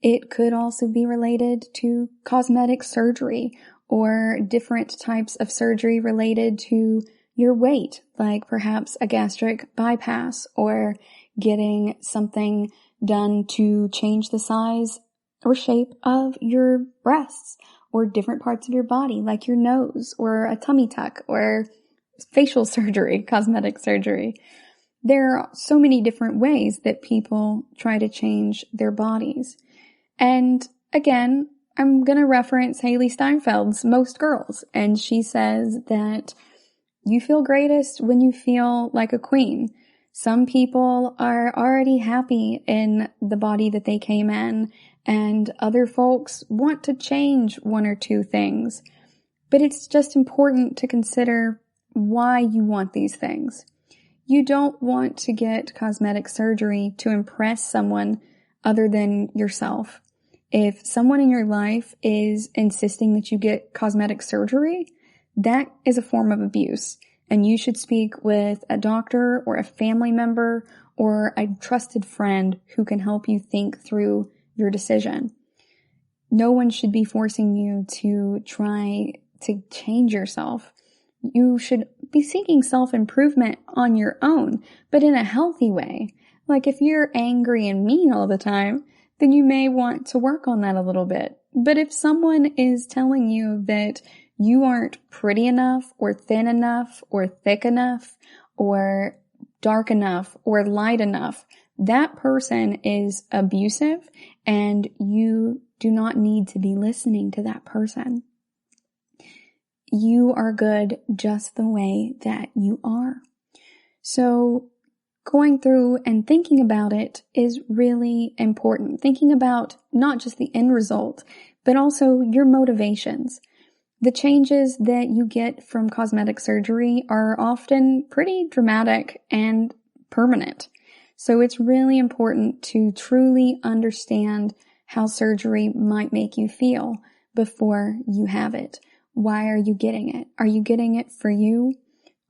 It could also be related to cosmetic surgery or different types of surgery related to your weight, like perhaps a gastric bypass or getting something done to change the size or shape of your breasts or different parts of your body, like your nose or a tummy tuck or facial surgery, cosmetic surgery. There are so many different ways that people try to change their bodies. And again, I'm going to reference Haley Steinfeld's Most Girls, and she says that you feel greatest when you feel like a queen. Some people are already happy in the body that they came in, and other folks want to change one or two things. But it's just important to consider why you want these things. You don't want to get cosmetic surgery to impress someone other than yourself. If someone in your life is insisting that you get cosmetic surgery, that is a form of abuse, and you should speak with a doctor or a family member or a trusted friend who can help you think through your decision. No one should be forcing you to try to change yourself. You should be seeking self-improvement on your own, but in a healthy way. Like if you're angry and mean all the time, then you may want to work on that a little bit. But if someone is telling you that you aren't pretty enough or thin enough or thick enough or dark enough or light enough, that person is abusive and you do not need to be listening to that person. You are good just the way that you are. So going through and thinking about it is really important. Thinking about not just the end result, but also your motivations. The changes that you get from cosmetic surgery are often pretty dramatic and permanent. So it's really important to truly understand how surgery might make you feel before you have it. Why are you getting it? Are you getting it for you?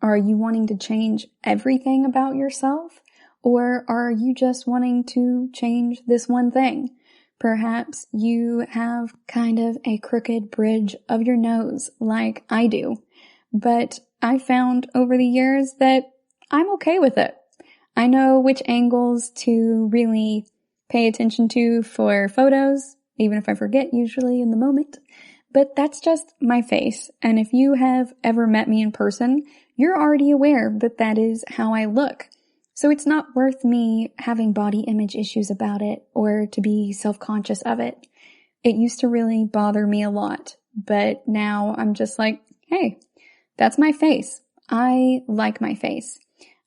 Are you wanting to change everything about yourself? Or are you just wanting to change this one thing? Perhaps you have kind of a crooked bridge of your nose like I do. But I found over the years that I'm okay with it. I know which angles to really pay attention to for photos, even if I forget usually in the moment. But that's just my face. And if you have ever met me in person, you're already aware that that is how I look. So it's not worth me having body image issues about it or to be self-conscious of it. It used to really bother me a lot, but now I'm just like, hey, that's my face. I like my face.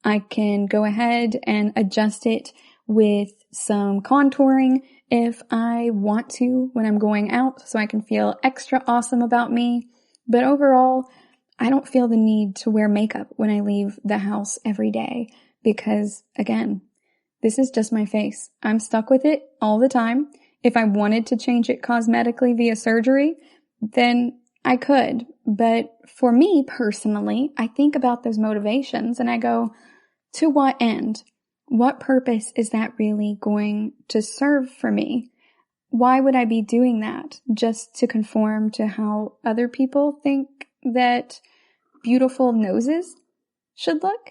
I can go ahead and adjust it with some contouring if I want to when I'm going out so I can feel extra awesome about me. But overall, I don't feel the need to wear makeup when I leave the house every day because, again, this is just my face. I'm stuck with it all the time. If I wanted to change it cosmetically via surgery, then I could. But for me personally, I think about those motivations and I go, To what end? What purpose is that really going to serve for me? Why would I be doing that? Just to conform to how other people think that beautiful noses should look?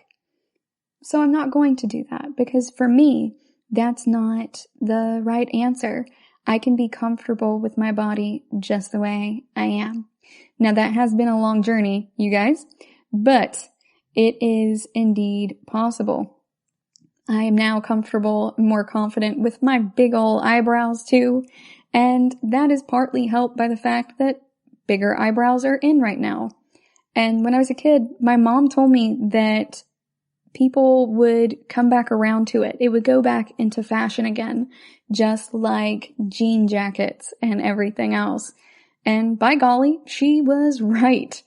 So I'm not going to do that, because for me, that's not the right answer. I can be comfortable with my body just the way I am. Now, that has been a long journey, you guys, but it is indeed possible. I am now comfortable, more confident with my big ol' eyebrows too, and that is partly helped by the fact that bigger eyebrows are in right now. And when I was a kid, my mom told me that people would come back around to it. It would go back into fashion again, just like jean jackets and everything else. And by golly, she was right.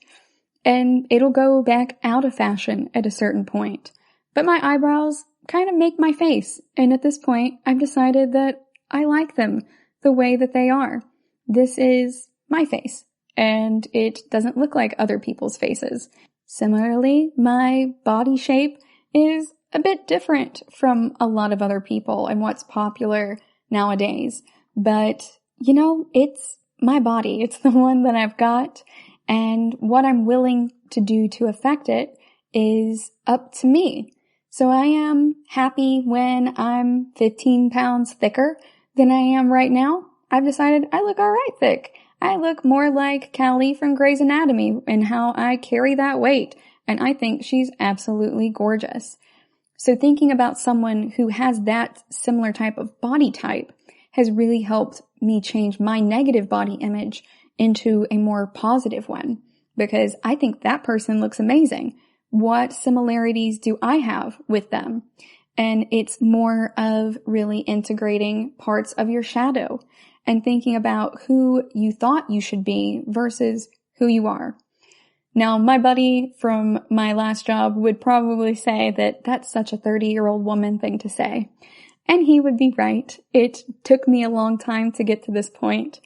And it'll go back out of fashion at a certain point. But my eyebrows kind of make my face. And at this point, I've decided that I like them the way that they are. This is my face, and it doesn't look like other people's faces. Similarly, my body shape is a bit different from a lot of other people and what's popular nowadays. But, it's my body. It's the one that I've got, and what I'm willing to do to affect it is up to me. So I am happy when I'm 15 pounds thicker than I am right now. I've decided I look alright thick. I look more like Callie from Grey's Anatomy in how I carry that weight, and I think she's absolutely gorgeous. So thinking about someone who has that similar type of body type has really helped me change my negative body image into a more positive one, because I think that person looks amazing. What similarities do I have with them? And it's more of really integrating parts of your shadow and thinking about who you thought you should be versus who you are. Now, my buddy from my last job would probably say that that's such a 30-year-old woman thing to say. And he would be right. It took me a long time to get to this point.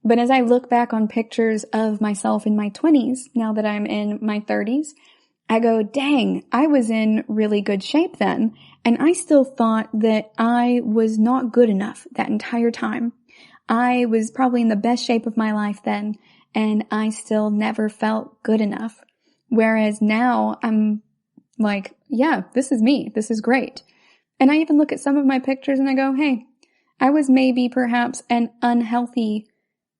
But as I look back on pictures of myself in my 20s, now that I'm in my 30s, I go, dang, I was in really good shape then, and I still thought that I was not good enough that entire time. I was probably in the best shape of my life then, and I still never felt good enough. Whereas now I'm like, yeah, this is me. This is great. And I even look at some of my pictures and I go, hey, I was maybe perhaps an unhealthy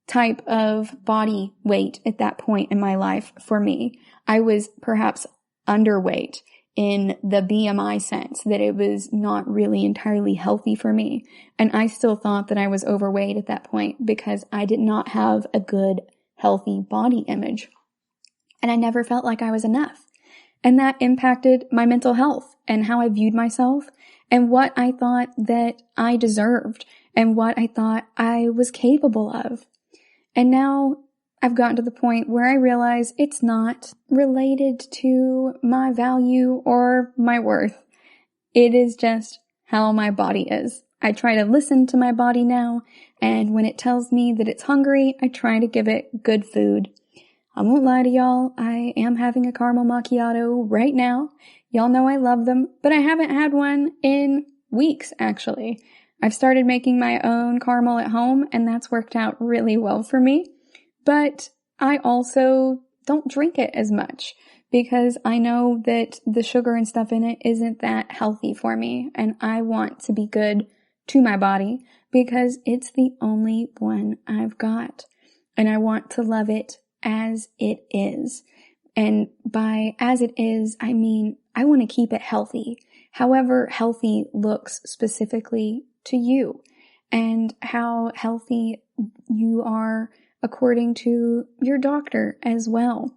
type of body weight at that point in my life for me. I was perhaps underweight in the BMI sense, that it was not really entirely healthy for me. And I still thought that I was overweight at that point because I did not have a good, healthy body image. And I never felt like I was enough. And that impacted my mental health and how I viewed myself and what I thought that I deserved and what I thought I was capable of. And now I've gotten to the point where I realize it's not related to my value or my worth. It is just how my body is. I try to listen to my body now, and when it tells me that it's hungry, I try to give it good food. I won't lie to y'all, I am having a caramel macchiato right now. Y'all know I love them, but I haven't had one in weeks, actually. I've started making my own caramel at home, and that's worked out really well for me. But I also don't drink it as much because I know that the sugar and stuff in it isn't that healthy for me, and I want to be good to my body because it's the only one I've got, and I want to love it as it is. And by as it is, I mean I want to keep it healthy, however healthy looks specifically to you, and how healthy you are according to your doctor as well.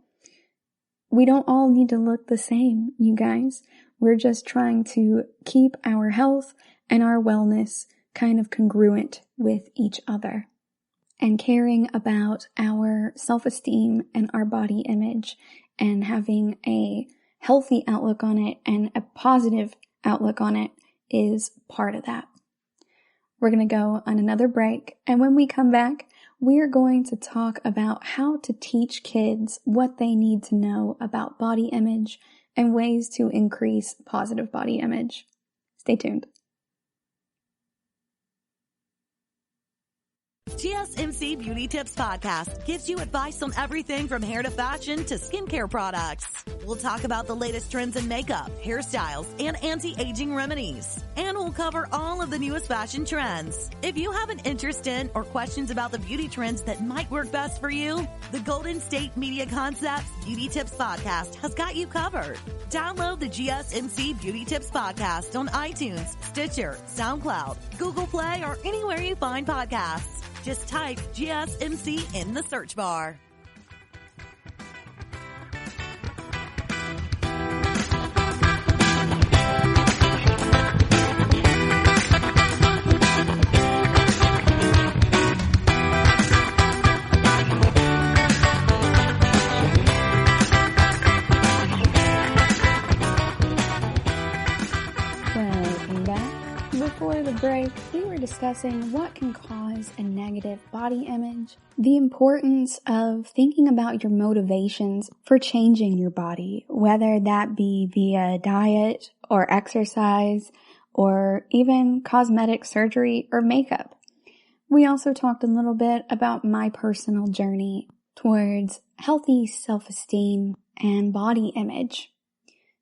We don't all need to look the same, you guys. We're just trying to keep our health and our wellness kind of congruent with each other, and caring about our self-esteem and our body image and having a healthy outlook on it and a positive outlook on it is part of that. We're going to go on another break, and when we come back, we're going to talk about how to teach kids what they need to know about body image and ways to increase positive body image. Stay tuned. GSMC Beauty Tips Podcast gives you advice on everything from hair to fashion to skincare products. We'll talk about the latest trends in makeup, hairstyles, and anti-aging remedies. And we'll cover all of the newest fashion trends. If you have an interest in or questions about the beauty trends that might work best for you, the Golden State Media Concepts Beauty Tips Podcast has got you covered. Download the GSMC Beauty Tips Podcast on iTunes, Stitcher, SoundCloud, Google Play, or anywhere you find podcasts. Just type GSMC in the search bar. Welcome back. Before the break, we were discussing what can cause a negative body image, the importance of thinking about your motivations for changing your body, whether that be via diet or exercise or even cosmetic surgery or makeup. We also talked a little bit about my personal journey towards healthy self-esteem and body image.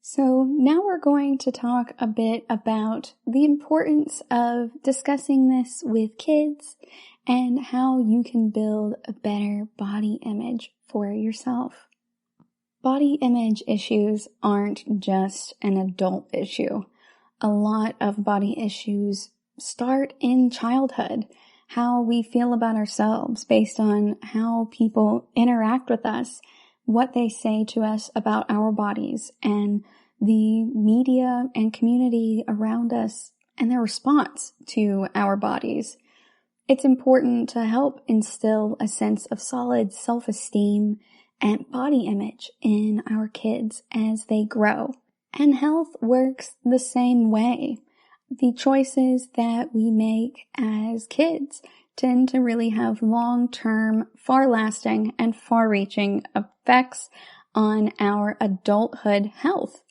So now we're going to talk a bit about the importance of discussing this with kids and how you can build a better body image for yourself. Body image issues aren't just an adult issue. A lot of body issues start in childhood, how we feel about ourselves based on how people interact with us, what they say to us about our bodies, and the media and community around us and their response to our bodies. It's important to help instill a sense of solid self-esteem and body image in our kids as they grow. And health works the same way. The choices that we make as kids tend to really have long-term, far-lasting, and far-reaching effects on our adulthood health,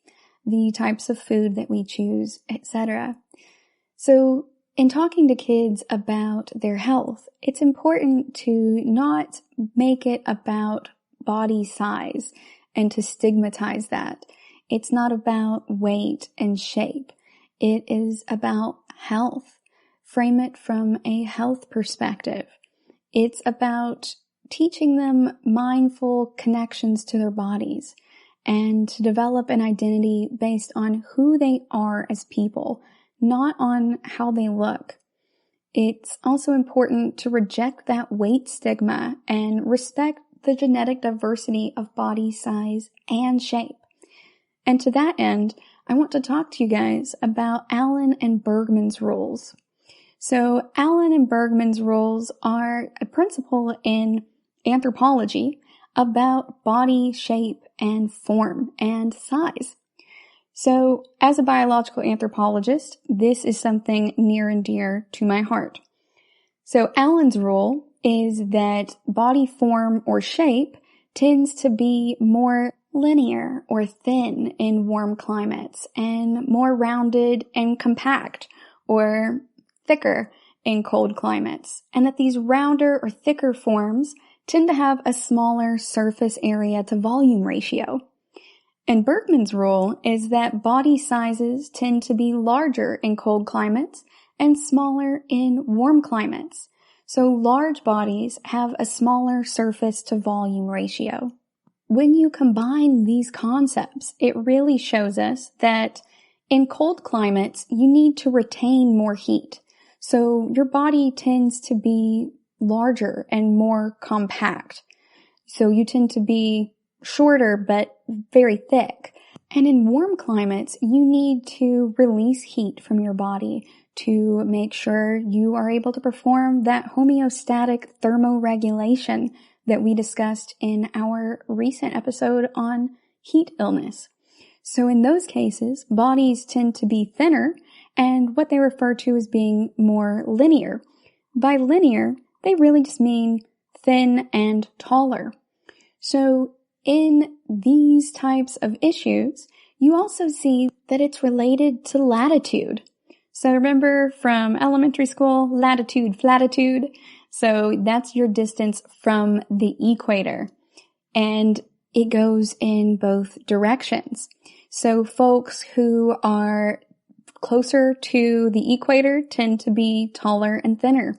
the types of food that we choose, etc. So in talking to kids about their health, it's important to not make it about body size and to stigmatize that. It's not about weight and shape. It is about health. Frame it from a health perspective. It's about teaching them mindful connections to their bodies and to develop an identity based on who they are as people, not on how they look. It's also important to reject that weight stigma and respect the genetic diversity of body size and shape. And to that end, I want to talk to you guys about Allen and Bergman's rules. So Allen and Bergman's rules are a principle in anthropology about body shape and form and size. So as a biological anthropologist, this is something near and dear to my heart. So Allen's rule is that body form or shape tends to be more linear or thin in warm climates and more rounded and compact or thicker in cold climates, and that these rounder or thicker forms tend to have a smaller surface area to volume ratio. And Bergman's rule is that body sizes tend to be larger in cold climates and smaller in warm climates. So large bodies have a smaller surface to volume ratio. When you combine these concepts, it really shows us that in cold climates, you need to retain more heat. So your body tends to be larger and more compact. So you tend to be shorter but very thick. And in warm climates, you need to release heat from your body to make sure you are able to perform that homeostatic thermoregulation that we discussed in our recent episode on heat illness. So in those cases, bodies tend to be thinner and what they refer to as being more linear. By linear, they really just mean thin and taller. So in these types of issues, you also see that it's related to latitude. So remember from elementary school, latitude, flatitude. So that's your distance from the equator. And it goes in both directions. So folks who are closer to the equator tend to be taller and thinner.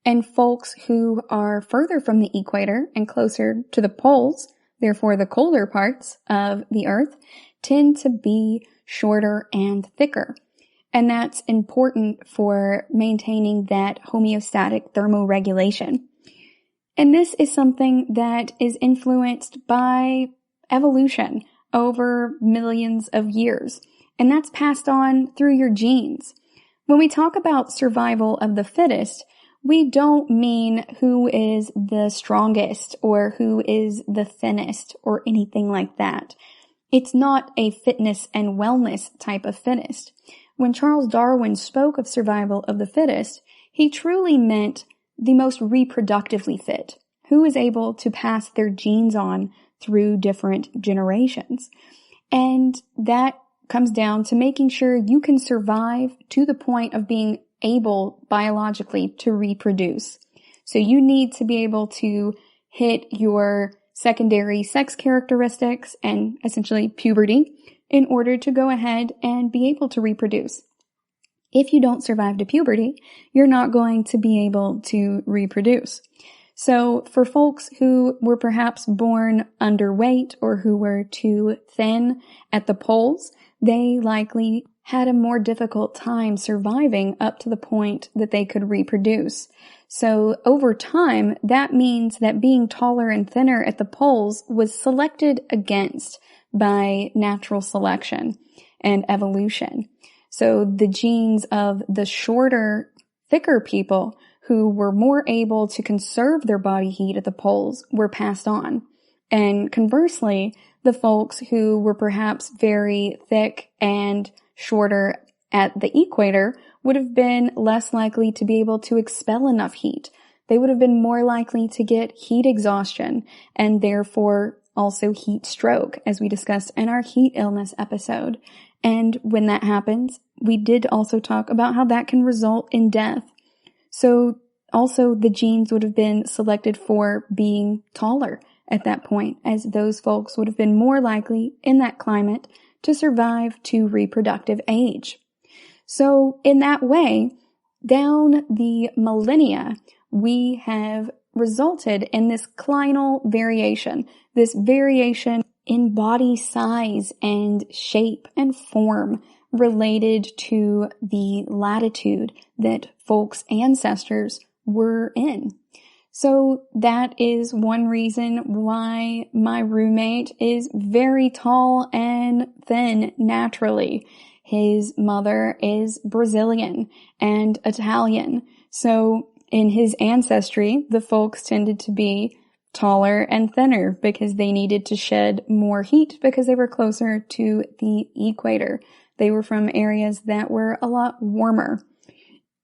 And folks who are further from the equator and closer to the poles, therefore the colder parts of the earth, tend to be shorter and thicker. And that's important for maintaining that homeostatic thermoregulation. And this is something that is influenced by evolution over millions of years. And that's passed on through your genes. When we talk about survival of the fittest, we don't mean who is the strongest or who is the thinnest or anything like that. It's not a fitness and wellness type of fittest. When Charles Darwin spoke of survival of the fittest, he truly meant the most reproductively fit, who is able to pass their genes on through different generations. And that comes down to making sure you can survive to the point of being able biologically to reproduce. So you need to be able to hit your secondary sex characteristics and essentially puberty in order to go ahead and be able to reproduce. If you don't survive to puberty, you're not going to be able to reproduce. So for folks who were perhaps born underweight or who were too thin at the poles, they likely had a more difficult time surviving up to the point that they could reproduce. So over time, that means that being taller and thinner at the poles was selected against by natural selection and evolution. So the genes of the shorter, thicker people who were more able to conserve their body heat at the poles were passed on. And conversely, the folks who were perhaps very thick and shorter at the equator would have been less likely to be able to expel enough heat. They would have been more likely to get heat exhaustion and therefore also heat stroke, as we discussed in our heat illness episode. And when that happens, we did also talk about how that can result in death. So also the genes would have been selected for being taller at that point, as those folks would have been more likely in that climate to survive to reproductive age. So in that way, down the millennia, we have resulted in this clinal variation, this variation in body size and shape and form related to the latitude that folks' ancestors were in. So that is one reason why my roommate is very tall and thin naturally. His mother is Brazilian and Italian. So in his ancestry, the folks tended to be taller and thinner because they needed to shed more heat because they were closer to the equator. They were from areas that were a lot warmer.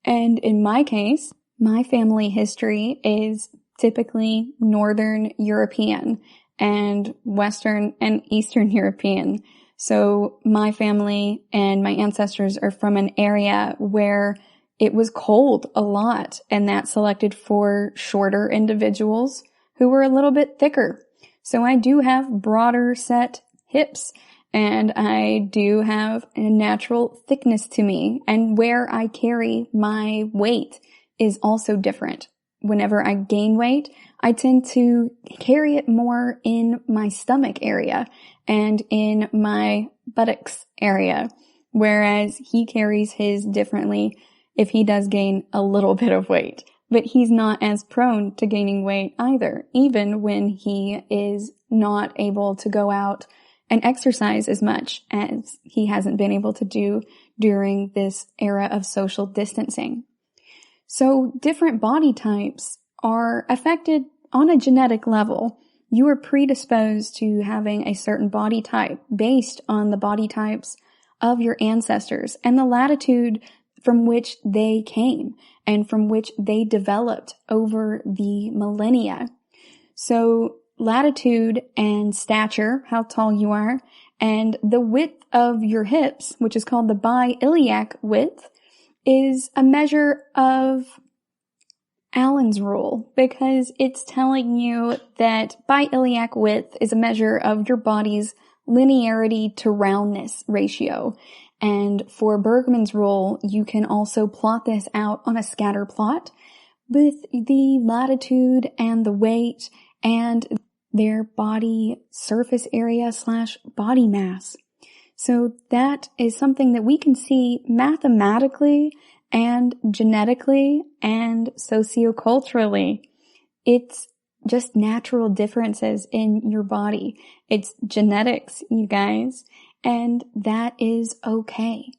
And in my case, my family history is typically Northern European and Western and Eastern European. So my family and my ancestors are from an area where it was cold a lot, and that selected for shorter individuals who were a little bit thicker. So I do have broader set hips, and I do have a natural thickness to me, and where I carry my weight is also different. Whenever I gain weight, I tend to carry it more in my stomach area and in my buttocks area, whereas he carries his differently if he does gain a little bit of weight. But he's not as prone to gaining weight either, even when he is not able to go out and exercise as much as he hasn't been able to do during this era of social distancing. So different body types are affected on a genetic level. You are predisposed to having a certain body type based on the body types of your ancestors and the latitude from which they came and from which they developed over the millennia. So latitude and stature, how tall you are, And the width of your hips, which is called the bi-iliac width, is a measure of Allen's rule, because it's telling you that bi-iliac width is a measure of your body's linearity to roundness ratio. And for Bergman's rule, you can also plot this out on a scatter plot with the latitude and the weight and their body surface area / body mass. So that is something that we can see mathematically and genetically and socioculturally. It's just natural differences in your body. It's genetics, you guys, and that is okay.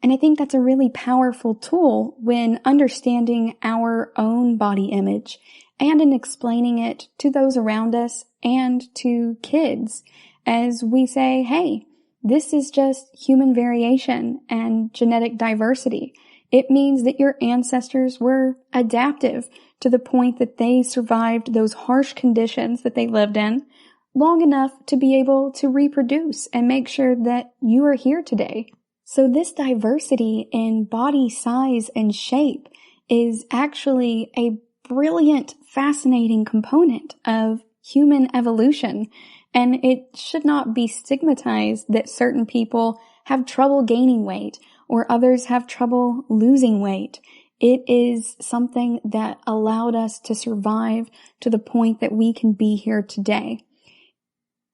And I think that's a really powerful tool when understanding our own body image and in explaining it to those around us and to kids as we say, hey, this is just human variation and genetic diversity. It means that your ancestors were adaptive to the point that they survived those harsh conditions that they lived in long enough to be able to reproduce and make sure that you are here today. So this diversity in body size and shape is actually a brilliant, fascinating component of human evolution. And it should not be stigmatized that certain people have trouble gaining weight or others have trouble losing weight. It is something that allowed us to survive to the point that we can be here today.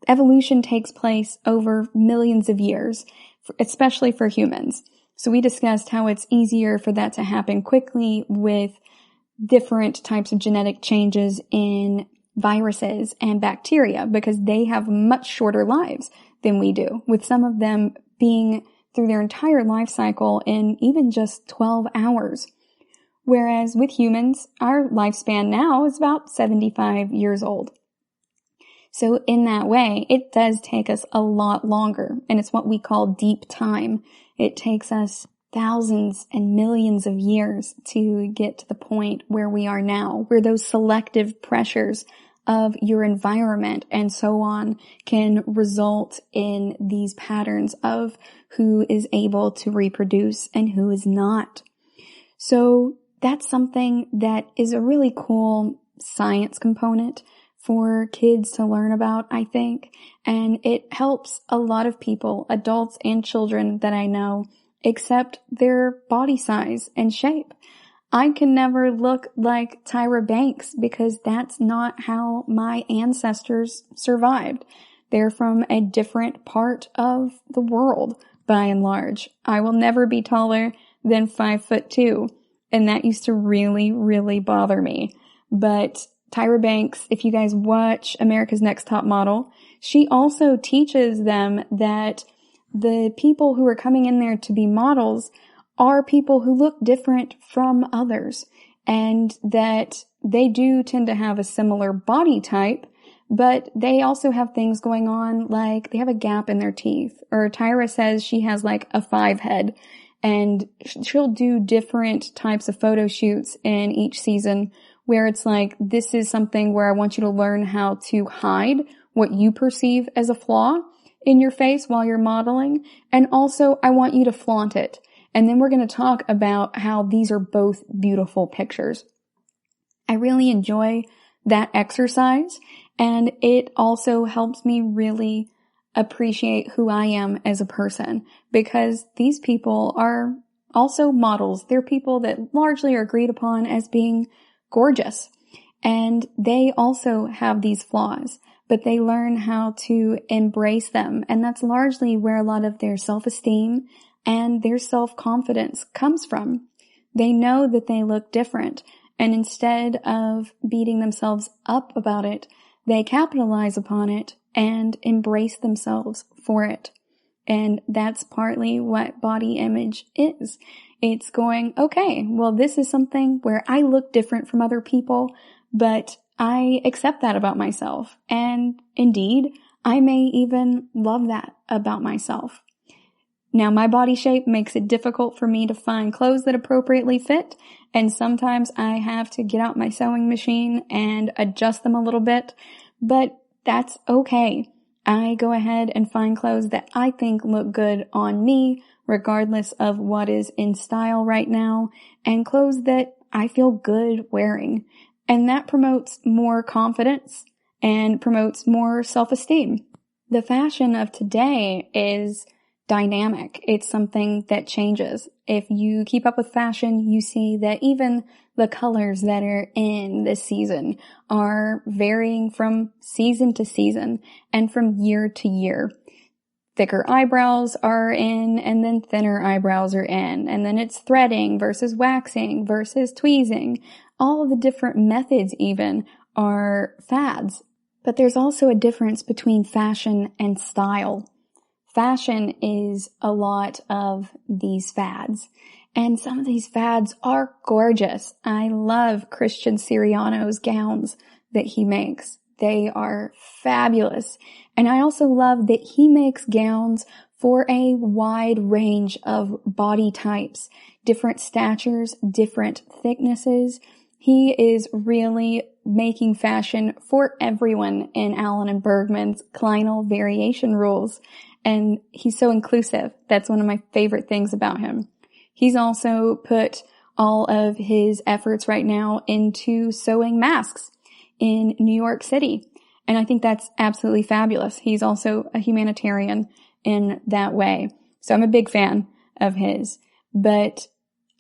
Evolution takes place over millions of years, especially for humans. So we discussed how it's easier for that to happen quickly with different types of genetic changes in viruses and bacteria because they have much shorter lives than we do, with some of them being through their entire life cycle in even just 12 hours. Whereas with humans, our lifespan now is about 75 years old. So in that way, it does take us a lot longer, and it's what we call deep time. It takes us thousands and millions of years to get to the point where we are now, where those selective pressures of your environment and so on can result in these patterns of who is able to reproduce and who is not. So that's something that is a really cool science component for kids to learn about, I think. And it helps a lot of people, adults and children that I know, accept their body size and shape. I can never look like Tyra Banks because that's not how my ancestors survived. They're from a different part of the world, by and large. I will never be taller than 5'2", and that used to really, really bother me. But Tyra Banks, if you guys watch America's Next Top Model, she also teaches them that the people who are coming in there to be models are people who look different from others, and that they do tend to have a similar body type, but they also have things going on like they have a gap in their teeth, or Tyra says she has like a 5 head, and she'll do different types of photo shoots in each season where it's like, this is something where I want you to learn how to hide what you perceive as a flaw in your face while you're modeling, and also I want you to flaunt it. And then we're going to talk about how these are both beautiful pictures. I really enjoy that exercise, and it also helps me really appreciate who I am as a person, because these people are also models. They're people that largely are agreed upon as being gorgeous, and they also have these flaws, but they learn how to embrace them, and that's largely where a lot of their self-esteem and their self-confidence comes from. They know that they look different, and instead of beating themselves up about it, they capitalize upon it and embrace themselves for it. And that's partly what body image is. It's going, okay, well, this is something where I look different from other people, but I accept that about myself. And indeed, I may even love that about myself. Now, my body shape makes it difficult for me to find clothes that appropriately fit, and sometimes I have to get out my sewing machine and adjust them a little bit, but that's okay. I go ahead and find clothes that I think look good on me, regardless of what is in style right now, and clothes that I feel good wearing. And that promotes more confidence and promotes more self-esteem. The fashion of today is dynamic. It's something that changes. If you keep up with fashion, you see that even the colors that are in this season are varying from season to season and from year to year. Thicker eyebrows are in, and then thinner eyebrows are in, and then it's threading versus waxing versus tweezing. All of the different methods even are fads. But there's also a difference between fashion and style. Fashion is a lot of these fads, and some of these fads are gorgeous. I love Christian Siriano's gowns that he makes. They are fabulous. And I also love that he makes gowns for a wide range of body types, different statures, different thicknesses. He is really making fashion for everyone in Allen and Bergman's Kleinel variation rules. And he's so inclusive. That's one of my favorite things about him. He's also put all of his efforts right now into sewing masks in New York City. And I think that's absolutely fabulous. He's also a humanitarian in that way. So I'm a big fan of his. But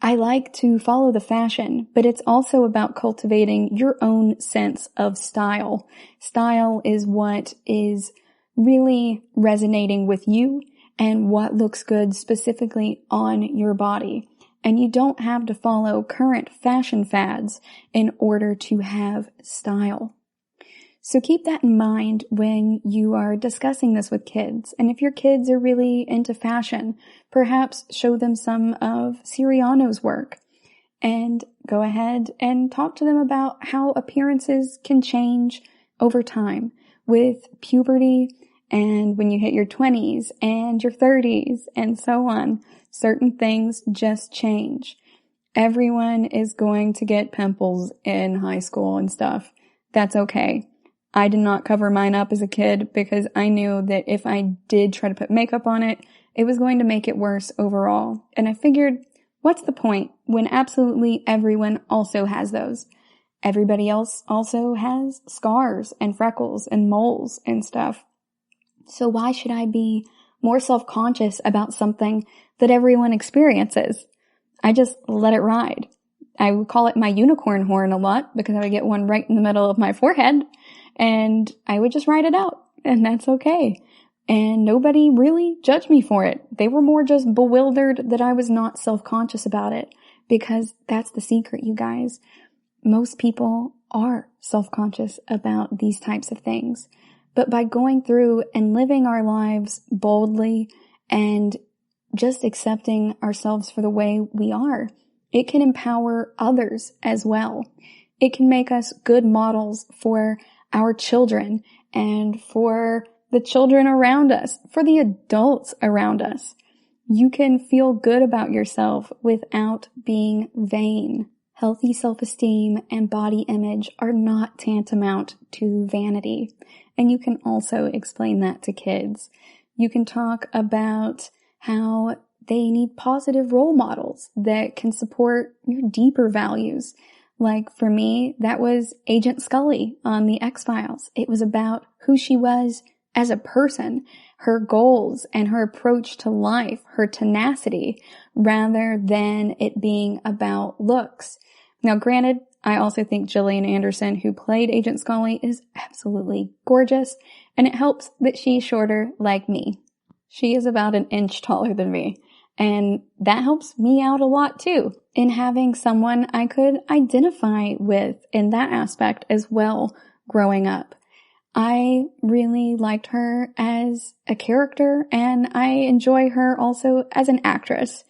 I like to follow the fashion, but it's also about cultivating your own sense of style. Style is what is really resonating with you and what looks good specifically on your body. And you don't have to follow current fashion fads in order to have style. So keep that in mind when you are discussing this with kids. And if your kids are really into fashion, perhaps show them some of Siriano's work and go ahead and talk to them about how appearances can change over time with puberty and when you hit your 20s and your 30s and so on. Certain things just change. Everyone is going to get pimples in high school and stuff. That's okay. I did not cover mine up as a kid because I knew that if I did try to put makeup on it, it was going to make it worse overall. And I figured, what's the point when absolutely everyone also has those? Everybody else also has scars and freckles and moles and stuff. So why should I be more self-conscious about something that everyone experiences? I just let it ride. I would call it my unicorn horn a lot because I would get one right in the middle of my forehead and I would just ride it out, and that's okay. And nobody really judged me for it. They were more just bewildered that I was not self-conscious about it, because that's the secret, you guys. Most people are self-conscious about these types of things. But by going through and living our lives boldly and just accepting ourselves for the way we are, it can empower others as well. It can make us good models for our children and for the children around us, for the adults around us. You can feel good about yourself without being vain. Healthy self-esteem and body image are not tantamount to vanity. And you can also explain that to kids. You can talk about how they need positive role models that can support your deeper values. Like for me, that was Agent Scully on The X-Files. It was about who she was as a person, her goals and her approach to life, her tenacity, rather than it being about looks. Now, granted, I also think Gillian Anderson, who played Agent Scully, is absolutely gorgeous, and it helps that she's shorter like me. She is about an inch taller than me, and that helps me out a lot too, in having someone I could identify with in that aspect as well growing up. I really liked her as a character, and I enjoy her also as an actress.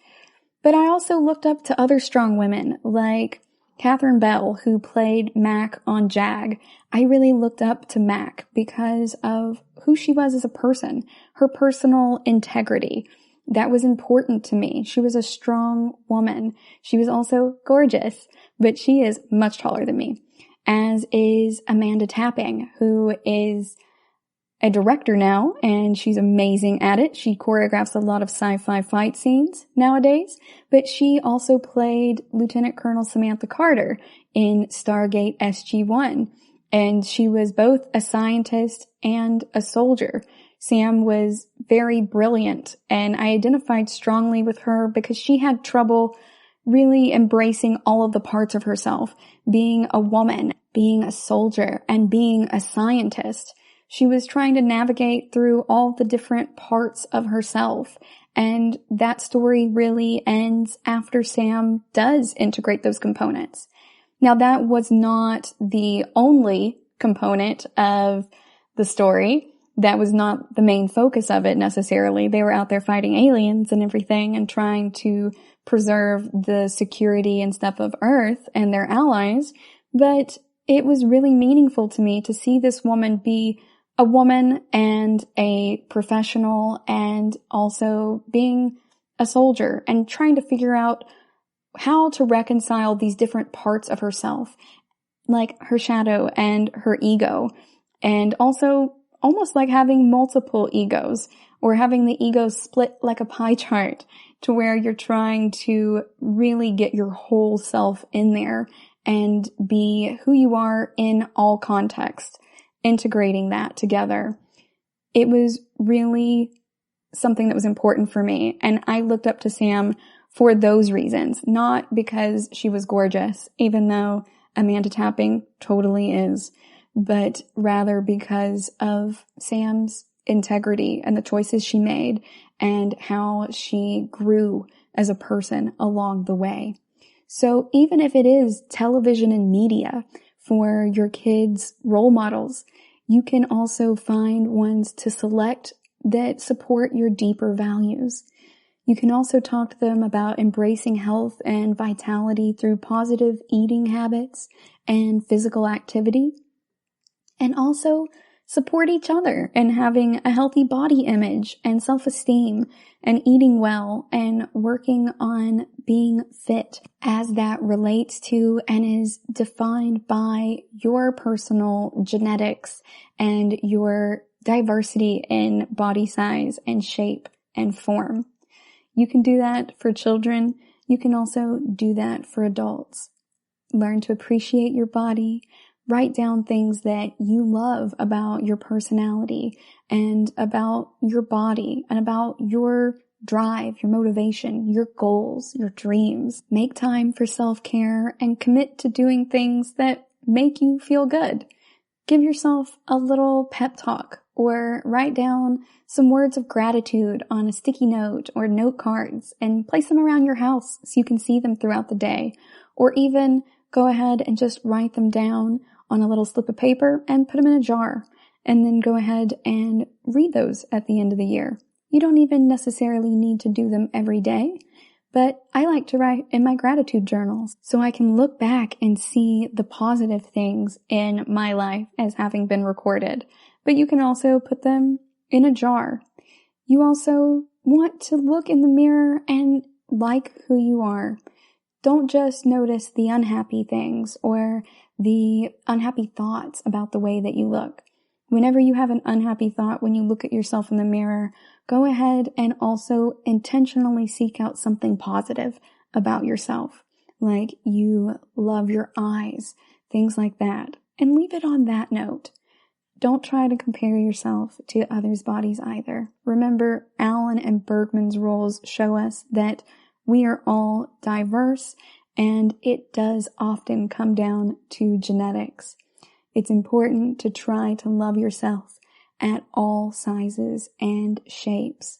But I also looked up to other strong women like Catherine Bell, who played Mac on Jag. I really looked up to Mac because of who she was as a person, her personal integrity. That was important to me. She was a strong woman. She was also gorgeous, but she is much taller than me, as is Amanda Tapping, who is a director now, and she's amazing at it. She choreographs a lot of sci-fi fight scenes nowadays, but she also played Lieutenant Colonel Samantha Carter in Stargate SG-1, and she was both a scientist and a soldier. Sam was very brilliant, and I identified strongly with her because she had trouble really embracing all of the parts of herself, being a woman, being a soldier, and being a scientist. She was trying to navigate through all the different parts of herself, and that story really ends after Sam does integrate those components. Now, that was not the only component of the story. That was not the main focus of it necessarily. They were out there fighting aliens and everything and trying to preserve the security and stuff of Earth and their allies, but it was really meaningful to me to see this woman be a woman and a professional and also being a soldier and trying to figure out how to reconcile these different parts of herself, like her shadow and her ego, and also almost like having multiple egos or having the ego split like a pie chart to where you're trying to really get your whole self in there and be who you are in all contexts. Integrating that together. It was really something that was important for me. And I looked up to Sam for those reasons, not because she was gorgeous, even though Amanda Tapping totally is, but rather because of Sam's integrity and the choices she made and how she grew as a person along the way. So even if it is television and media, for your kids' role models, you can also find ones to select that support your deeper values. You can also talk to them about embracing health and vitality through positive eating habits and physical activity, and also support each other in having a healthy body image and self-esteem and eating well and working on being fit as that relates to and is defined by your personal genetics and your diversity in body size and shape and form. You can do that for children. You can also do that for adults. Learn to appreciate your body. Write down things that you love about your personality and about your body and about your drive, your motivation, your goals, your dreams. Make time for self-care and commit to doing things that make you feel good. Give yourself a little pep talk or write down some words of gratitude on a sticky note or note cards and place them around your house so you can see them throughout the day. Or even go ahead and just write them down on a little slip of paper and put them in a jar, and then go ahead and read those at the end of the year. You don't even necessarily need to do them every day, but I like to write in my gratitude journals so I can look back and see the positive things in my life as having been recorded. But you can also put them in a jar. You also want to look in the mirror and like who you are. Don't just notice the unhappy things or the unhappy thoughts about the way that you look. Whenever you have an unhappy thought, when you look at yourself in the mirror, go ahead and also intentionally seek out something positive about yourself. Like you love your eyes, things like that. And leave it on that note. Don't try to compare yourself to others' bodies either. Remember, Allen and Bergman's rules show us that we are all diverse, and it does often come down to genetics. It's important to try to love yourself at all sizes and shapes.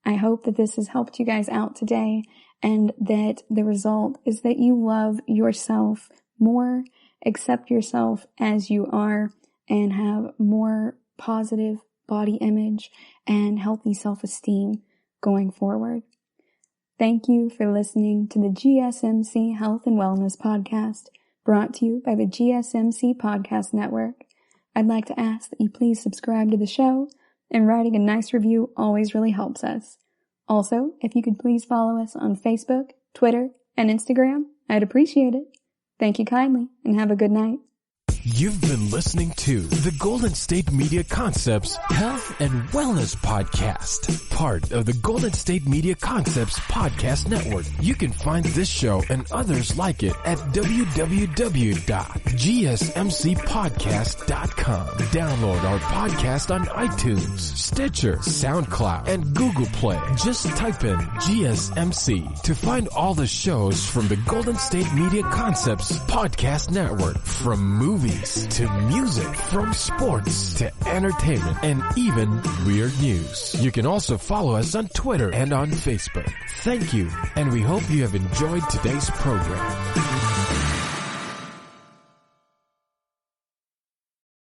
I hope that this has helped you guys out today, and that the result is that you love yourself more, accept yourself as you are, and have more positive body image and healthy self-esteem going forward. Thank you for listening to the GSMC Health and Wellness Podcast, brought to you by the GSMC Podcast Network. I'd like to ask that you please subscribe to the show, and writing a nice review always really helps us. Also, if you could please follow us on Facebook, Twitter, and Instagram, I'd appreciate it. Thank you kindly, and have a good night. You've been listening to the Golden State Media Concepts Health and Wellness Podcast, part of the Golden State Media Concepts Podcast Network. You can find this show and others like it at www.gsmcpodcast.com. Download our podcast on iTunes, Stitcher, SoundCloud, and Google Play. Just type in GSMC to find all the shows from the Golden State Media Concepts Podcast Network, from movies to music, from sports to entertainment, and even weird news. You can also follow us on Twitter and on Facebook. Thank you, and we hope you have enjoyed today's program.